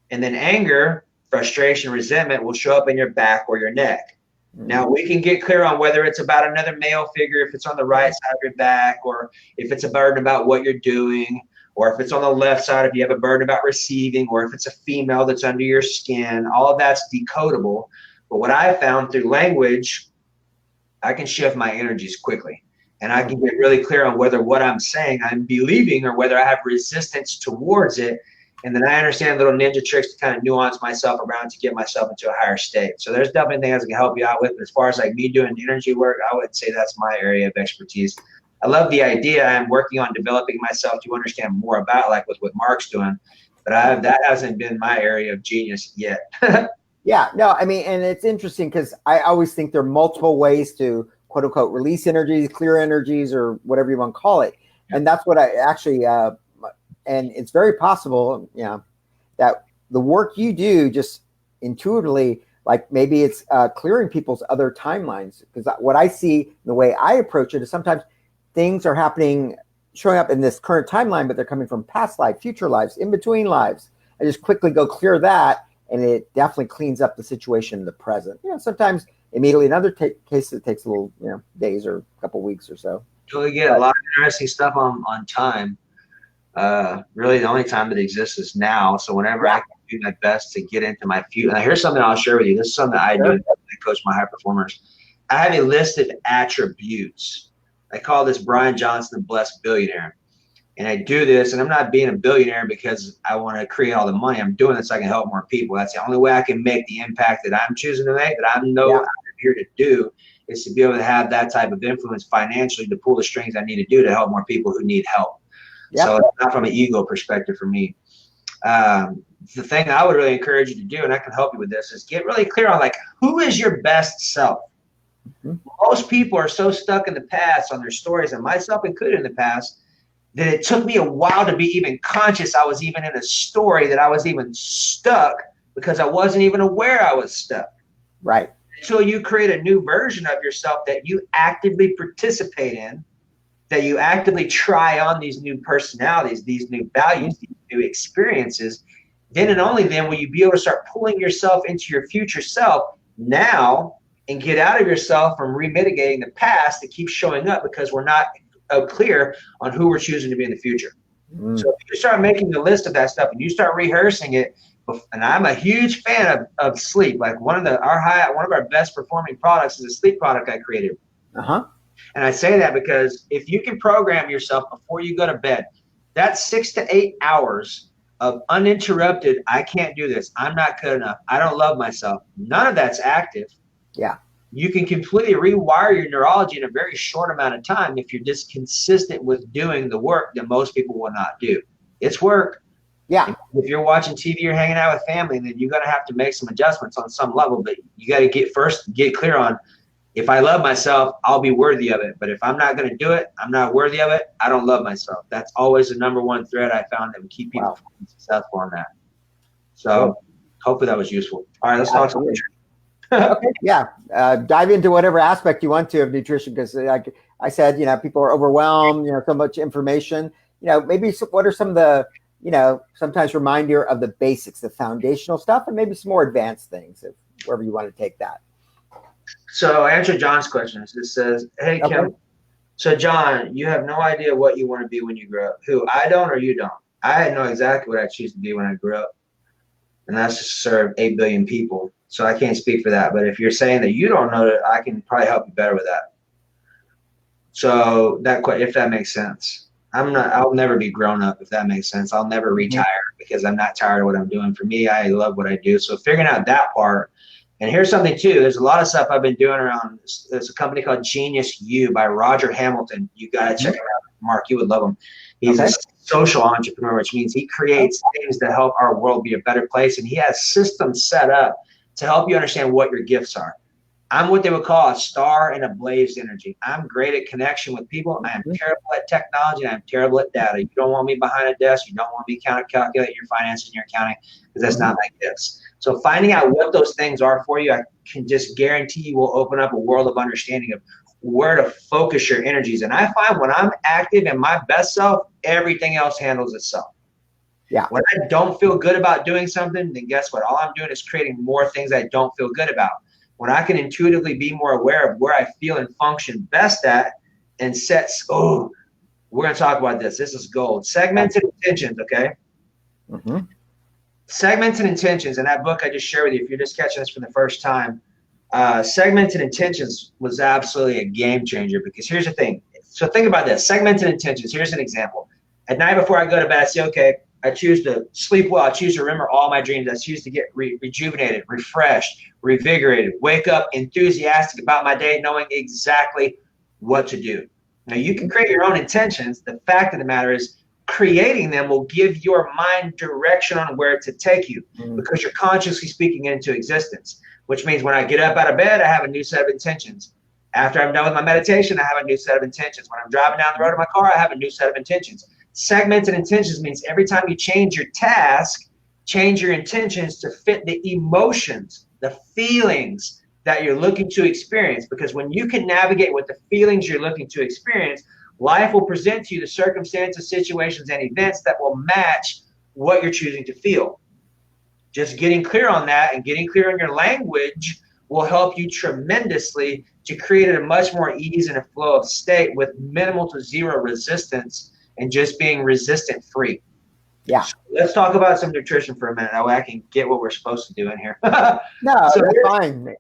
And then anger, frustration, resentment will show up in your back or your neck. Now, we can get clear on whether it's about another male figure, if it's on the right side of your back, or if it's a burden about what you're doing, or if it's on the left side, if you have a burden about receiving, or if it's a female that's under your skin. All of that's decodable. But what I found through language, I can shift my energies quickly. And I can get really clear on whether what I'm saying I'm believing or whether I have resistance towards it. And then I understand little ninja tricks to kind of nuance myself around to get myself into a higher state. So there's definitely things I can help you out with. But as far as like me doing energy work, I would say that's my area of expertise. I love the idea. I'm working on developing myself to understand more about, like with what Mark's doing. But that hasn't been my area of genius yet. Yeah, no, I mean, and it's interesting because I always think there are multiple ways to quote unquote release energies, clear energies, or whatever you want to call it. And that's what I actually, and it's very possible, that the work you do just intuitively, like maybe it's clearing people's other timelines. Because what I see, the way I approach it is sometimes things are happening, showing up in this current timeline, but they're coming from past life, future lives, in between lives. I just quickly go clear that. And it definitely cleans up the situation in the present. Sometimes immediately. In other cases, it takes a little, days or a couple weeks or so. Totally get a lot of interesting stuff on time. Really, the only time that exists is now. So whenever I can do my best to get into my future. Now, here's something I'll share with you. This is something I do. I coach my high performers. I have a list of attributes. I call this Brian Johnson, the Blessed Billionaire. And I do this, and I'm not being a billionaire because I want to create all the money. I'm doing this so I can help more people. That's the only way I can make the impact that I'm choosing to make, that I'm here to do, is to be able to have that type of influence financially to pull the strings I need to do to help more people who need help. Yep. So it's not from an ego perspective for me. The thing I would really encourage you to do, and I can help you with this, is get really clear on, like, who is your best self? Mm-hmm. Most people are so stuck in the past on their stories, and myself included in the past, that it took me a while to be even conscious I was even in a story, that I was even stuck, because I wasn't even aware I was stuck. Right. Until you create a new version of yourself that you actively participate in, that you actively try on these new personalities, these new values, these new experiences, then and only then will you be able to start pulling yourself into your future self now and get out of yourself from remitigating the past that keeps showing up because we're not clear on who we're choosing to be in the future. So if you start making the list of that stuff and you start rehearsing it, and I'm a huge fan of sleep. Like one of our best performing products is a sleep product I created. And I say that because if you can program yourself before you go to bed, that's 6 to 8 hours of uninterrupted, I can't do this, I'm not good enough, I don't love myself. None of that's active. Yeah. You can completely rewire your neurology in a very short amount of time if you're just consistent with doing the work that most people will not do. It's work. Yeah. If you're watching TV or hanging out with family, then you're going to have to make some adjustments on some level. But you got to get clear on, if I love myself, I'll be worthy of it. But if I'm not going to do it, I'm not worthy of it, I don't love myself. That's always the number one thread I found that would keep people successful on that. So hopefully that was useful. All right, let's talk some nutrition. Okay, dive into whatever aspect you want to of nutrition, because like I said, people are overwhelmed, so much information. Maybe what are some of the, sometimes reminder of the basics, the foundational stuff, and maybe some more advanced things, wherever you want to take that. So answer John's question. It says, hey, Kim, so John, you have no idea what you want to be when you grow up. Who? I don't, or you don't? I know exactly what I choose to be when I grew up, and that's to serve 8 billion people. So I can't speak for that. But if you're saying that you don't know it, I can probably help you better with that. So if that makes sense. I'll never be grown up, if that makes sense. I'll never retire because I'm not tired of what I'm doing. For me, I love what I do. So figuring out that part. And here's something too. There's a lot of stuff I've been doing around. There's a company called Genius U by Roger Hamilton. You got to check it out. Mark, you would love him. He's a social entrepreneur, which means he creates things to help our world be a better place. And he has systems set up to help you understand what your gifts are. I'm what they would call a star in a blaze energy. I'm great at connection with people. I am terrible at technology. And I'm terrible at data. You don't want me behind a desk. You don't want me calculating your finances and your accounting, because that's not my gifts. So finding out what those things are for you, I can just guarantee you will open up a world of understanding of where to focus your energies. And I find when I'm active in my best self, everything else handles itself. Yeah. When I don't feel good about doing something, then guess what? All I'm doing is creating more things I don't feel good about. When I can intuitively be more aware of where I feel and function best at, and we're going to talk about this. This is gold. Segments and intentions, okay? Segments and intentions. In that book I just shared with you, if you're just catching this for the first time, segments and intentions was absolutely a game changer, because here's the thing. So think about this. Segments and intentions. Here's an example. At night before I go to bed, I say, okay, I choose to sleep well. I choose to remember all my dreams. I choose to get rejuvenated, refreshed, revigorated, wake up enthusiastic about my day, knowing exactly what to do. Now, you can create your own intentions. The fact of the matter is, creating them will give your mind direction on where to take you, because you're consciously speaking it into existence, which means when I get up out of bed, I have a new set of intentions. After I'm done with my meditation, I have a new set of intentions. When I'm driving down the road in my car, I have a new set of intentions. Segmented intentions means every time you change your task, change your intentions to fit the emotions, the feelings that you're looking to experience. Because when you can navigate with the feelings you're looking to experience, life will present to you the circumstances, situations, and events that will match what you're choosing to feel. Just getting clear on that and getting clear on your language will help you tremendously to create a much more ease and a flow of state with minimal to zero resistance, and just being resistant free. Yeah. So let's talk about some nutrition for a minute. That way I can get what we're supposed to do in here. No, so that's fine.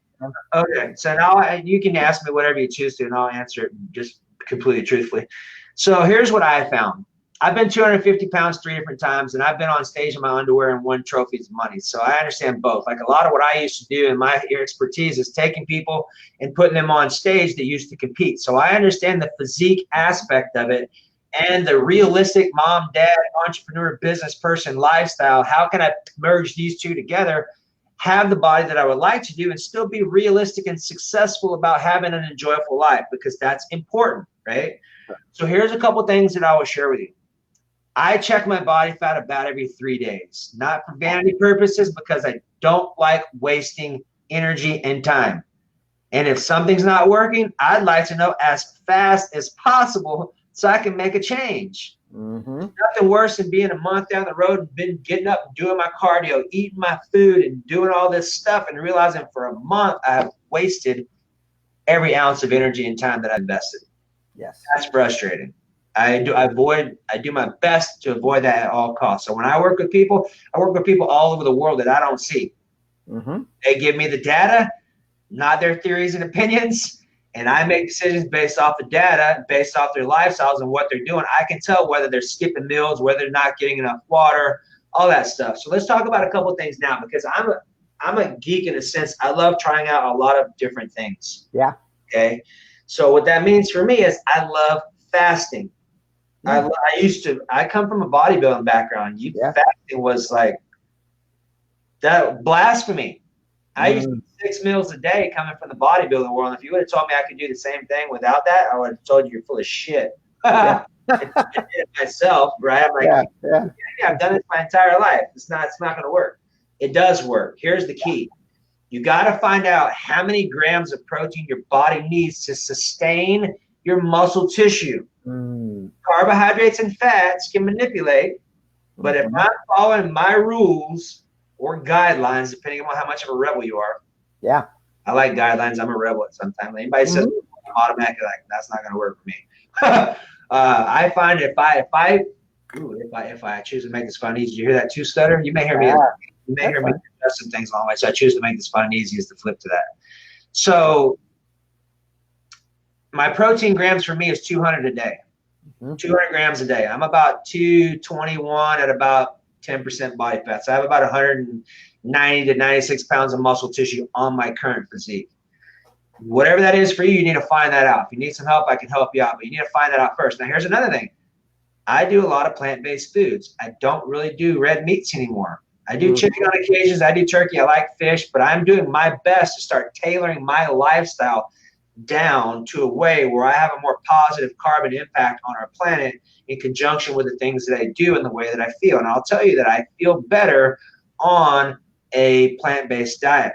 Okay. So now you can ask me whatever you choose to, and I'll answer it just completely truthfully. So here's what I found. I've been 250 pounds 3 different times, and I've been on stage in my underwear and won trophies and money. So I understand both. Like a lot of what I used to do, and my expertise is taking people and putting them on stage that used to compete. So I understand the physique aspect of it, and the realistic mom, dad, entrepreneur, business person lifestyle. How can I merge these two together, have the body that I would like to do, and still be realistic and successful about having an enjoyable life? Because that's important, right? So here's a couple things that I will share with you. I check my body fat about every 3 days, not for vanity purposes, because I don't like wasting energy and time. And if something's not working, I'd like to know as fast as possible so I can make a change. Nothing worse than being a month down the road and been getting up and doing my cardio, eating my food, and doing all this stuff, and realizing for a month I've wasted every ounce of energy and time that I invested. Yes. That's frustrating. I do my best to avoid that at all costs. So when I work with people all over the world that I don't see. They give me the data, not their theories and opinions. And I make decisions based off the data, based off their lifestyles and what they're doing. I can tell whether they're skipping meals, whether they're not getting enough water, all that stuff. So let's talk about a couple of things now, because I'm a geek in a sense. I love trying out a lot of different things. Yeah. Okay. So what that means for me is I love fasting. I come from a bodybuilding background. Fasting was like that blasphemy. I used to eat 6 meals a day coming from the bodybuilding world. If you would have told me I could do the same thing without that, I would have told you you're full of shit. I did it myself, right? I'm like, I've done this my entire life. It's not going to work. It does work. Here's the key. You got to find out how many grams of protein your body needs to sustain your muscle tissue. Carbohydrates and fats can manipulate, but if I'm following my rules or guidelines, depending on how much of a rebel you are. Yeah. I like guidelines. I'm a rebel at sometimes. Anybody says I'm automatically like, that's not going to work for me. I find if I choose to make this fun easy, you hear that too, Stutter? You may hear me. You may hear me adjust some things along the way. So I choose to make this fun and easy is to flip to that. So my protein grams for me is 200 a day. 200 grams a day. I'm about 221 at about 10% body fat. So I have about 190 to 96 pounds of muscle tissue on my current physique. Whatever that is for you, you need to find that out. If you need some help, I can help you out, but you need to find that out first. Now, here's another thing. I do a lot of plant-based foods. I don't really do red meats anymore. I do chicken on occasions. I do turkey. I like fish, but I'm doing my best to start tailoring my lifestyle down to a way where I have a more positive carbon impact on our planet in conjunction with the things that I do and the way that I feel. And I'll tell you that I feel better on a plant-based diet.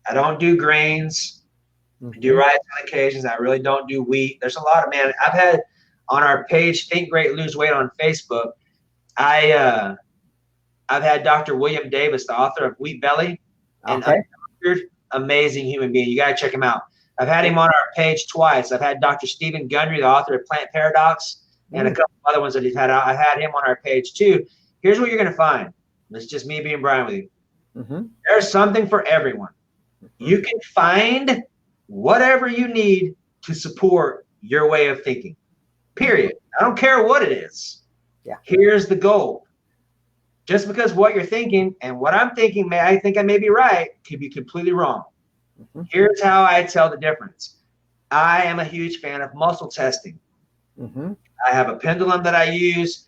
I don't do grains. I do rice on occasions. I really don't do wheat. There's a lot of, man, I've had on our page, Think Great, Lose Weight on Facebook, I've had Dr. William Davis, the author of Wheat Belly, and amazing human being. You got to check him out. I've had him on our page twice. I've had Dr. Stephen Gundry, the author of Plant Paradox, and a couple other ones that he's had. I've had him on our page too. Here's what you're going to find. It's just me being Brian with you. There's something for everyone. You can find whatever you need to support your way of thinking, period. I don't care what it is. Here's the goal. Just because what you're thinking and what I'm thinking, I think I may be right, could be completely wrong. Here's how I tell the difference. I am a huge fan of muscle testing. I have a pendulum that I use.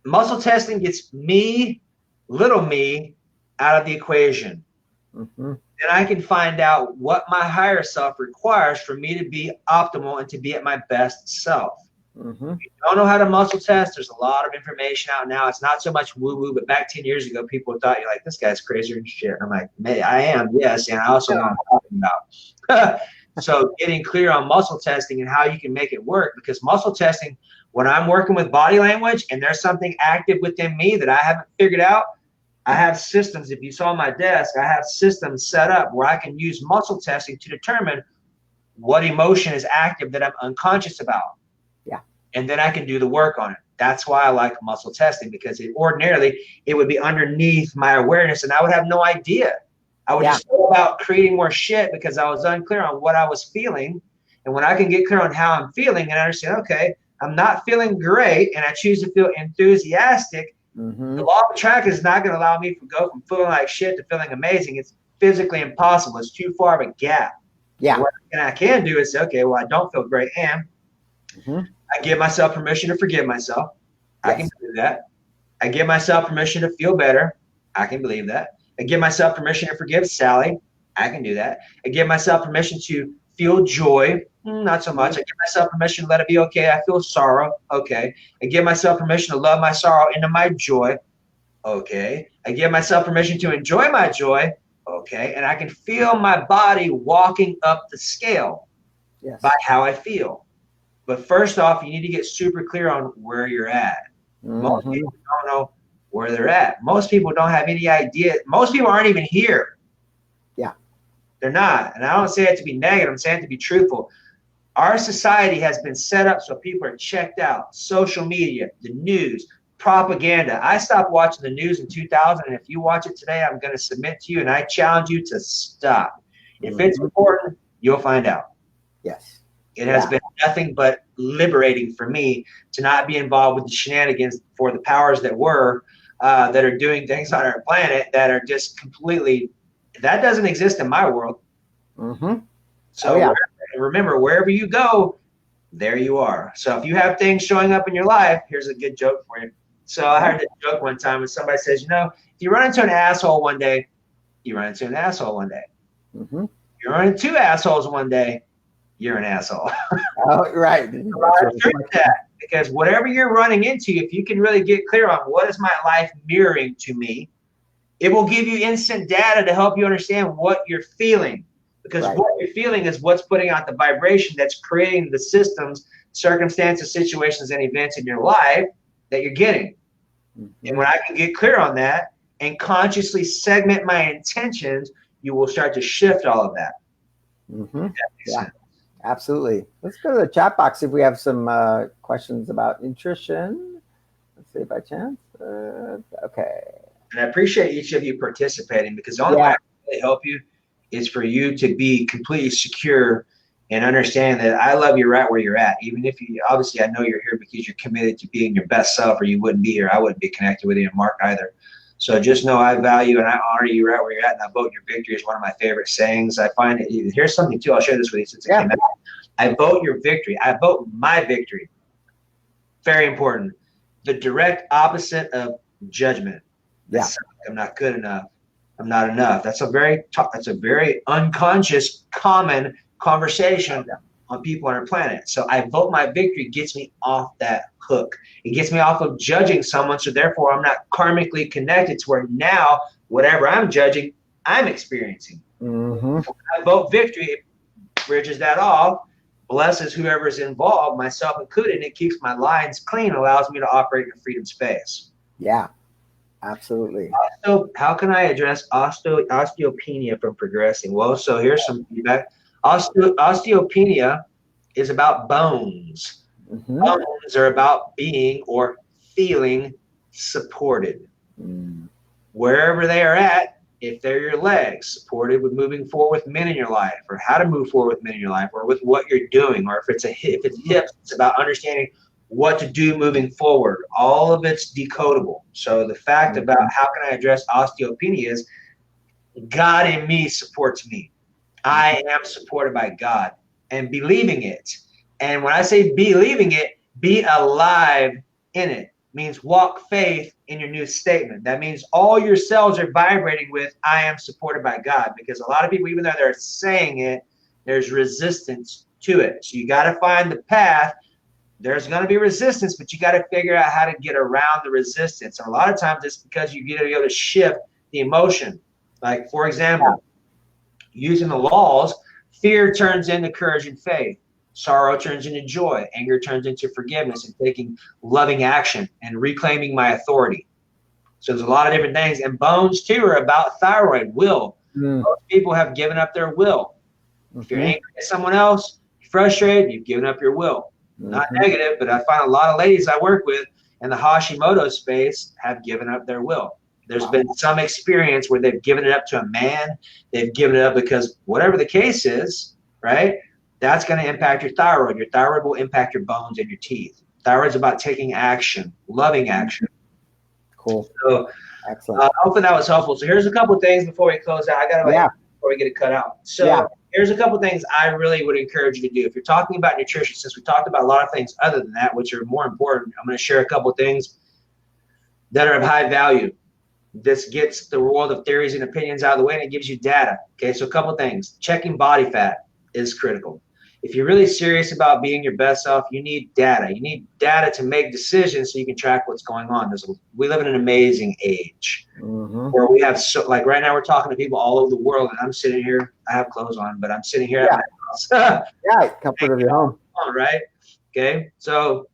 Muscle testing gets me, little me, out of the equation. Then I can find out what my higher self requires for me to be optimal and to be at my best self. If you don't know how to muscle test, there's a lot of information out now. It's not so much woo-woo, but back 10 years ago, people thought, you're like, this guy's crazier than shit. And I'm like, I am, yes, and I also know what I'm talking about. So getting clear on muscle testing and how you can make it work, because muscle testing, when I'm working with body language and there's something active within me that I haven't figured out, I have systems. If you saw my desk, I have systems set up where I can use muscle testing to determine what emotion is active that I'm unconscious about. And then I can do the work on it. That's why I like muscle testing, because ordinarily it would be underneath my awareness and I would have no idea. I would just go about creating more shit because I was unclear on what I was feeling. And when I can get clear on how I'm feeling and understand, okay, I'm not feeling great and I choose to feel enthusiastic, the law of attraction is not going to allow me to go from feeling like shit to feeling amazing. It's physically impossible. It's too far of a gap. What I can do is say, okay, well, I don't feel great, and I give myself permission to forgive myself. I can do that. I give myself permission to feel better. I can believe that. I give myself permission to forgive Sally. I can do that. I give myself permission to feel joy. Not so much. I give myself permission to let it be okay. I feel sorrow. Okay. I give myself permission to love my sorrow into my joy. Okay. I give myself permission to enjoy my joy. Okay. And I can feel my body walking up the scale by how I feel. But first off, you need to get super clear on where you're at. Most people don't know where they're at. Most people don't have any idea. Most people aren't even here. They're not. And I don't say it to be negative. I'm saying it to be truthful. Our society has been set up so people are checked out. Social media, the news, propaganda. I stopped watching the news in 2000. And if you watch it today, I'm going to submit to you. And I challenge you to stop. If it's important, you'll find out. It has been nothing but liberating for me to not be involved with the shenanigans for the powers that were that are doing things on our planet that are just completely, that doesn't exist in my world. So remember, wherever you go, there you are. So if you have things showing up in your life, here's a good joke for you. So I heard this joke one time when somebody says, you know, if you run into an asshole one day, you run into an asshole one day. You run into two assholes one day, you're an asshole. Right. Because whatever you're running into, if you can really get clear on what is my life mirroring to me, it will give you instant data to help you understand what you're feeling. Because what you're feeling is what's putting out the vibration that's creating the systems, circumstances, situations, and events in your life that you're getting. And when I can get clear on that and consciously segment my intentions, you will start to shift all of that. That makes sense. Absolutely. Let's go to the chat box if we have some questions about nutrition. Let's see by chance. Okay. And I appreciate each of you participating, because the only way I can really help you is for you to be completely secure and understand that I love you right where you're at. Even if you, obviously I know you're here because you're committed to being your best self, or you wouldn't be here. I wouldn't be connected with you and Mark either. So just know I value and I honor you right where you're at, and I vote your victory is one of my favorite sayings. I find it, here's something too, I'll share this with you since it came out. I vote your victory. I vote my victory. Very important. The direct opposite of judgment. I sound like I'm not good enough. I'm not enough. That's a very unconscious, common conversation on people on our planet. So I vote my victory gets me off that hook. It gets me off of judging someone. So therefore, I'm not karmically connected to where now whatever I'm judging, I'm experiencing. Mm-hmm. I vote victory, it bridges that off, blesses whoever's involved, myself included, and it keeps my lines clean, allows me to operate in a freedom space. Yeah, absolutely. So how can I address osteopenia from progressing? Well, so here's some feedback. Osteopenia is about bones. Mm-hmm. Bones are about being or feeling supported. Wherever they are at, if they're your legs, supported with moving forward with men in your life, or how to move forward with men in your life, or with what you're doing, or if it's hips, it's about understanding what to do moving forward. All of it's decodable. So the fact about how can I address osteopenia is God in me supports me. I am supported by God and believing it. And when I say believing it, be alive in it. Means walk faith in your new statement. That means all your cells are vibrating with I am supported by God, because a lot of people, even though they're saying it, there's resistance to it. So you got to find the path. There's going to be resistance, but you got to figure out how to get around the resistance. And a lot of times it's because you get to be able to shift the emotion. Like, for example, using the laws, fear turns into courage and faith. Sorrow turns into joy. Anger turns into forgiveness and taking loving action and reclaiming my authority. So there's a lot of different things. And bones, too, are about thyroid, will. Most people have given up their will. If you're angry at someone else, frustrated, you've given up your will. Not negative, but I find a lot of ladies I work with in the Hashimoto space have given up their will. There's been some experience where they've given it up to a man. They've given it up because whatever the case is, right, that's going to impact your thyroid. Your thyroid will impact your bones and your teeth. Thyroid's about taking action, loving action. Cool. So hopefully that was helpful. So here's a couple of things before we close out. I got to before we get it cut out. So here's a couple of things I really would encourage you to do. If you're talking about nutrition, since we talked about a lot of things other than that, which are more important, I'm going to share a couple of things that are of high value. This gets the world of theories and opinions out of the way, and it gives you data. Okay, so a couple of things. Checking body fat is critical. If you're really serious about being your best self, you need data. You need data to make decisions so you can track what's going on. We live in an amazing age where we have, like right now we're talking to people all over the world, and I'm sitting here. I have clothes on, but I'm sitting here at my house. Comfort of your home. Right? Okay, so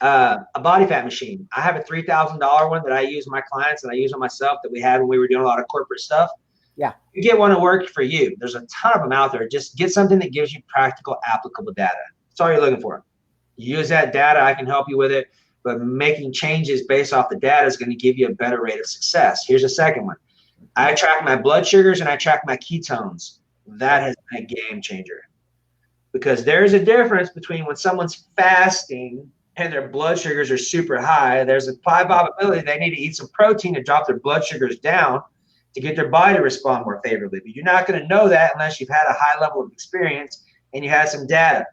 a body fat machine. I have a $3,000 one that I use my clients and I use on myself that we had when we were doing a lot of corporate stuff. Yeah. You get one to work for you. There's a ton of them out there. Just get something that gives you practical, applicable data. That's all you're looking for. You use that data. I can help you with it. But making changes based off the data is going to give you a better rate of success. Here's a second one. I track my blood sugars and I track my ketones. That has been a game changer. Because there's a difference between when someone's fasting and their blood sugars are super high. There's a high probability they need to eat some protein to drop their blood sugars down to get their body to respond more favorably. But you're not going to know that unless you've had a high level of experience and you have some data.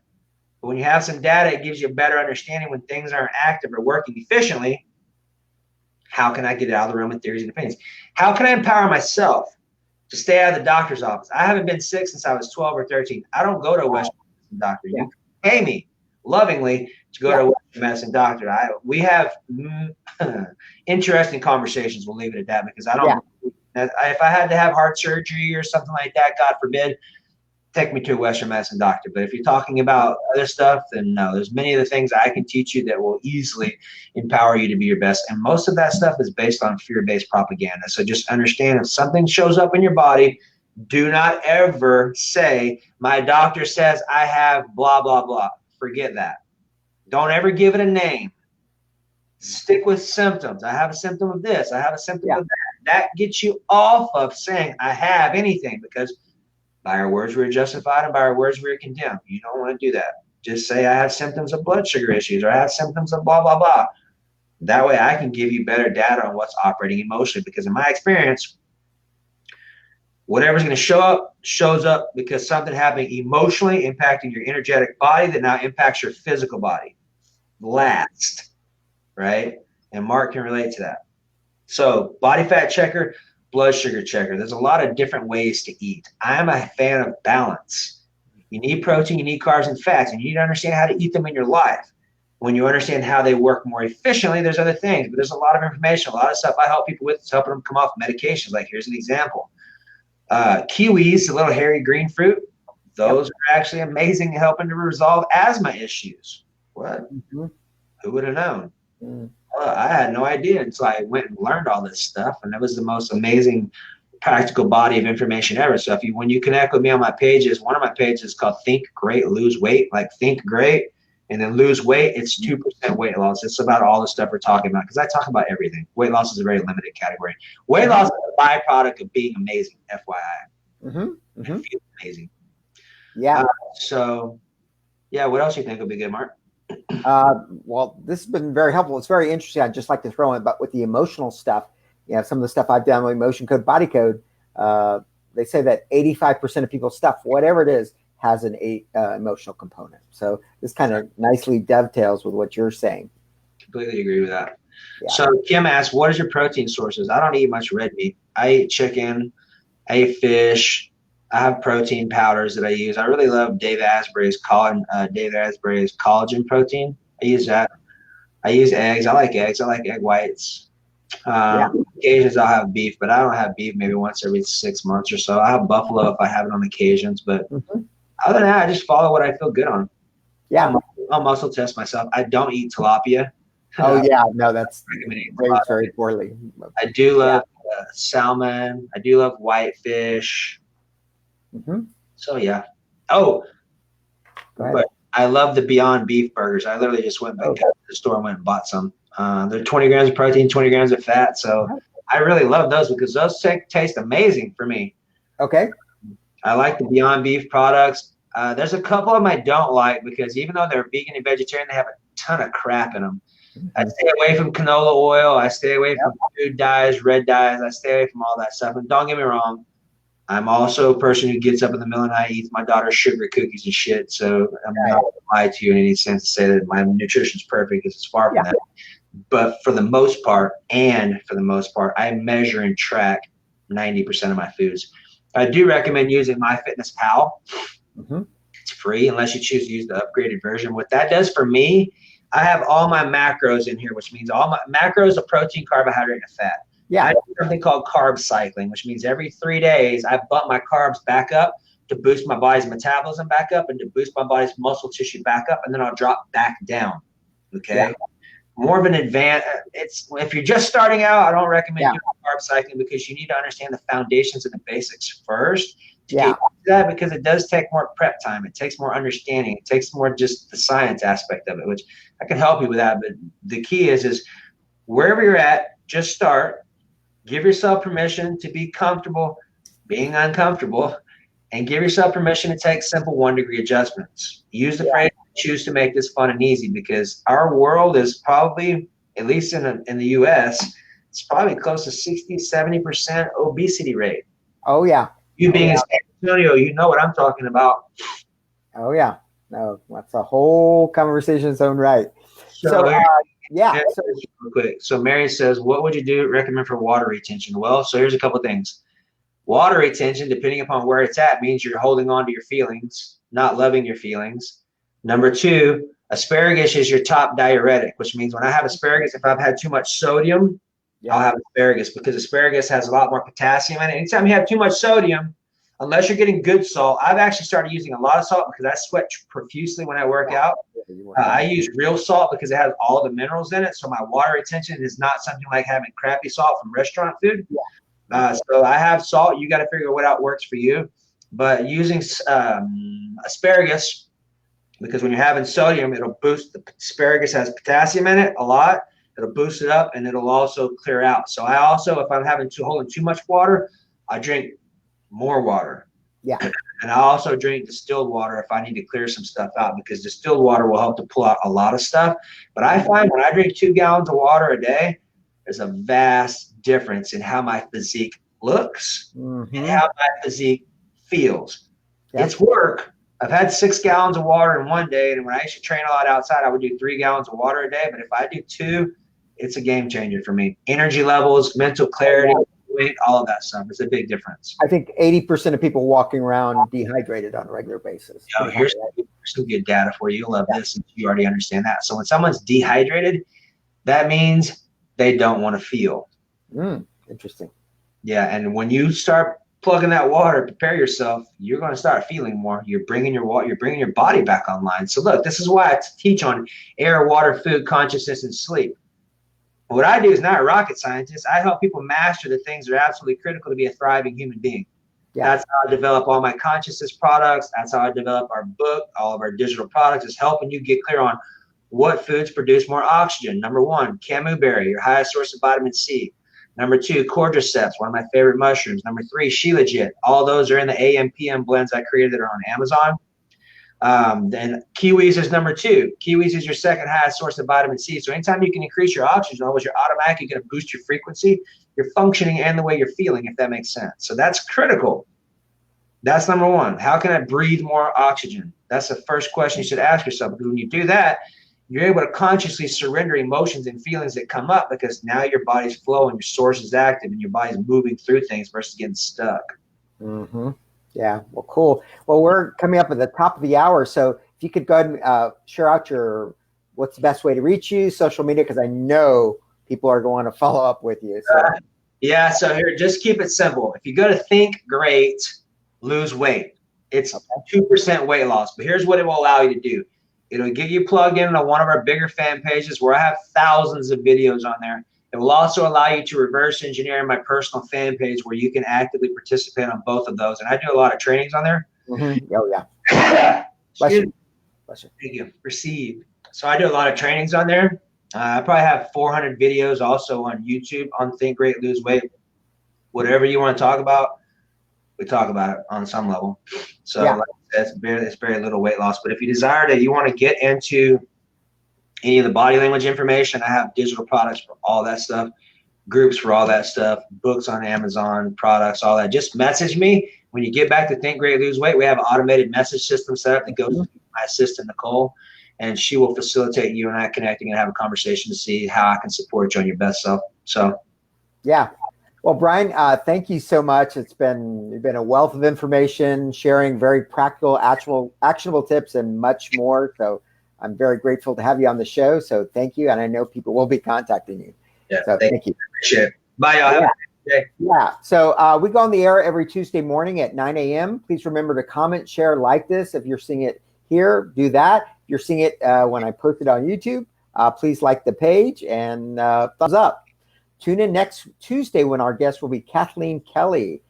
But when you have some data, it gives you a better understanding when things aren't active or working efficiently. How can I get out of the realm of theories and opinions? How can I empower myself to stay out of the doctor's office? I haven't been sick since I was 12 or 13. I don't go to a Western medicine doctor. You pay me lovingly to go to a Western medicine doctor. We have interesting conversations. We'll leave it at that because I don't. If I had to have heart surgery or something like that, God forbid, take me to a Western medicine doctor. But if you're talking about other stuff, then no. There's many of the things I can teach you that will easily empower you to be your best. And most of that stuff is based on fear-based propaganda. So just understand, if something shows up in your body, do not ever say, my doctor says I have blah, blah, blah. Forget that. Don't ever give it a name. Stick with symptoms. I have a symptom of this. I have a symptom of that. That gets you off of saying I have anything, because by our words we're justified and by our words we're condemned. You don't want to do that. Just say I have symptoms of blood sugar issues, or I have symptoms of blah, blah, blah. That way I can give you better data on what's operating emotionally, because in my experience, whatever's going to show up shows up because something happening emotionally impacting your energetic body that now impacts your physical body. Last, right? And Mark can relate to that. So body fat checker, blood sugar checker. There's a lot of different ways to eat. I'm a fan of balance. You need protein, you need carbs and fats, and you need to understand how to eat them in your life. When you understand how they work more efficiently, there's other things, but there's a lot of information, a lot of stuff I help people with is helping them come off medications. Like here's an example. Kiwis, the little hairy green fruit, those are actually amazing at helping to resolve asthma issues. What? Mm-hmm. Who would have known? Mm. I had no idea until I went and learned all this stuff, and it was the most amazing practical body of information ever. So when you connect with me on my pages, one of my pages is called Think Great, Lose Weight, like think great and then lose weight. It's 2% weight loss. It's about all the stuff we're talking about because I talk about everything. Weight loss is a very limited category. Weight loss is a byproduct of being amazing, FYI. Mm-hmm. Mm-hmm. Feel amazing. Yeah. What else do you think would be good, Mark? Well, this has been very helpful. It's very interesting. I'd just like to throw in, but with the emotional stuff, some of the stuff I've done with emotion code, body code, they say that 85% of people's stuff, whatever it is, has an emotional component. So this kind of nicely dovetails with what you're saying. Completely agree with that. Yeah. So Kim asks, what is your protein sources? I don't eat much red meat. I eat chicken, I eat fish. I have protein powders that I use. I really love Dave Asprey's collagen protein. I use that. I use eggs. I like eggs. I like egg whites. Occasions I'll have beef, but I don't have beef maybe once every 6 months or so. I have buffalo if I have it on occasions, but other than that, I just follow what I feel good on. Yeah. I'll muscle test myself. I don't eat tilapia. Oh yeah, no, that's raised very poorly. I do love salmon. I do love whitefish. Mm-hmm. So yeah. Oh, but I love the Beyond Beef burgers. I literally just went back to the store and went and bought some. They're 20 grams of protein, 20 grams of fat. So I really love those because those taste amazing for me. Okay. I like the Beyond Beef products. There's a couple of them I don't like because even though they're vegan and vegetarian, they have a ton of crap in them. I stay away from canola oil. I stay away from food dyes, red dyes. I stay away from all that stuff. And don't get me wrong, I'm also a person who gets up in the middle of the night, eats my daughter's sugar cookies and shit. So I'm not going to lie to you in any sense to say that my nutrition's perfect because it's far from that. But for the most part, I measure and track 90% of my foods. I do recommend using MyFitnessPal. Mm-hmm. It's free unless you choose to use the upgraded version. What that does for me, I have all my macros in here, which means all my macros of protein, carbohydrate, and fat. Yeah. I do something called carb cycling, which means every 3 days I bump my carbs back up to boost my body's metabolism back up and to boost my body's muscle tissue back up, and then I'll drop back down. Okay. Yeah. More of an if you're just starting out, I don't recommend doing carb cycling because you need to understand the foundations and the basics first to get into that, because it does take more prep time. It takes more understanding. It takes more just the science aspect of it, which I can help you with that. But the key is wherever you're at, just start. Give yourself permission to be comfortable being uncomfortable, and give yourself permission to take simple 1 degree adjustments. Use the phrase, choose to make this fun and easy, because our world is probably, at least in the US, it's probably close to 60-70% obesity rate. Oh yeah. You being in San Antonio, you know what I'm talking about. Oh yeah. No, that's a whole conversation in its own right. So real quick. So Mary says, what would you recommend for water retention? Well, so here's a couple things. Water retention, depending upon where it's at, means you're holding on to your feelings, not loving your feelings. Number 2, asparagus is your top diuretic, which means when I have asparagus, if I've had too much sodium, I'll have asparagus, because asparagus has a lot more potassium in it. Anytime you have too much sodium, unless you're getting good salt, I've actually started using a lot of salt because I sweat profusely when I work out. I use real salt because it has all the minerals in it. So my water retention is not something like having crappy salt from restaurant food. So I have salt. You got to figure out what works for you. But using asparagus, because when you're having sodium, it'll boost. The asparagus has potassium in it a lot. It'll boost it up, and it'll also clear out. So I also, if I'm holding too much water, I drink more water. Yeah. And I also drink distilled water if I need to clear some stuff out, because distilled water will help to pull out a lot of stuff. But I find when I drink 2 gallons of water a day, there's a vast difference in how my physique looks and how my physique feels. It's work. I've had 6 gallons of water in one day, and when I used to train a lot outside, I would do 3 gallons of water a day. But if I do 2, it's a game changer for me. Energy levels, mental clarity, weight, all of that stuff. It's a big difference. I think 80% of people walking around dehydrated on a regular basis. Here's some good data for you. You'll love this since you already understand that. So when someone's dehydrated, that means they don't want to feel. Interesting. Yeah, and when you start plugging that water, prepare yourself, you're going to start feeling more. You're bringing your water, you're bringing your body back online. So look, this is why I teach on air, water, food, consciousness, and sleep. What I do is not a rocket scientist. I help people master the things that are absolutely critical to be a thriving human being. Yeah. That's how I develop all my consciousness products. That's how I develop our book, all of our digital products, is helping you get clear on what foods produce more oxygen. Number one, camu berry, your highest source of vitamin C. Number two, cordyceps, one of my favorite mushrooms. Number three, shilajit. All those are in the AM PM blends I created that are on Amazon. Then kiwis is number two. Kiwis is your second highest source of vitamin C. So anytime you can increase your oxygen levels, you're automatically going to boost your frequency, your functioning, and the way you're feeling, if that makes sense. So that's critical. That's number one. How can I breathe more oxygen? That's the first question you should ask yourself, because when you do that, you're able to consciously surrender emotions and feelings that come up, because now your body's flowing, your source is active, and your body's moving through things versus getting stuck. Mm-hmm. Yeah, well, cool. Well, we're coming up at the top of the hour, so if you could go ahead and share out what's the best way to reach you, social media, because I know people are going to follow up with you. So. So here, just keep it simple. If you go to Think Great, Lose Weight, it's 2% weight loss, but here's what it will allow you to do. It'll get you plugged into one of our bigger fan pages where I have thousands of videos on there. It will also allow you to reverse engineer my personal fan page where you can actively participate on both of those. And I do a lot of trainings on there. Mm-hmm. Oh, yeah. Bless you. Thank you. Receive. So I do a lot of trainings on there. I probably have 400 videos also on YouTube on Think Great, Lose Weight. Whatever you want to talk about, we talk about it on some level. So like I said, it's very little weight loss. But if you desire you want to get into any of the body language information, I have digital products for all that stuff, groups for all that stuff, books on Amazon, products, all that. Just message me. When you get back to Think Great, Lose Weight, we have an automated message system set up that goes to my assistant, Nicole, and she will facilitate you and I connecting and have a conversation to see how I can support you on your best self. So, yeah. Well, Brian, thank you so much. You've been a wealth of information, sharing very practical, actionable tips and much more. So I'm very grateful to have you on the show. So thank you. And I know people will be contacting you. Yeah, so thank you. Appreciate it. Bye, y'all. Have a good day. Yeah. So we go on the air every Tuesday morning at 9 a.m. Please remember to comment, share, like this. If you're seeing it here, do that. If you're seeing it when I post it on YouTube, please like the page and thumbs up. Tune in next Tuesday when our guest will be Kathleen Kelly.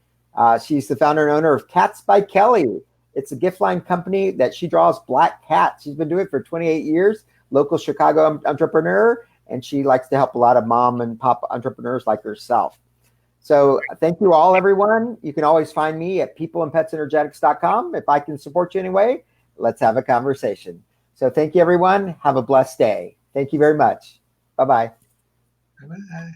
She's the founder and owner of Cats by Kelly. It's a gift line company that she draws black cats. She's been doing it for 28 years, local Chicago entrepreneur, and she likes to help a lot of mom and pop entrepreneurs like herself. So thank you all, everyone. You can always find me at peopleandpetsenergetics.com. If I can support you anyway, let's have a conversation. So thank you, everyone. Have a blessed day. Thank you very much. Bye-bye. Bye-bye.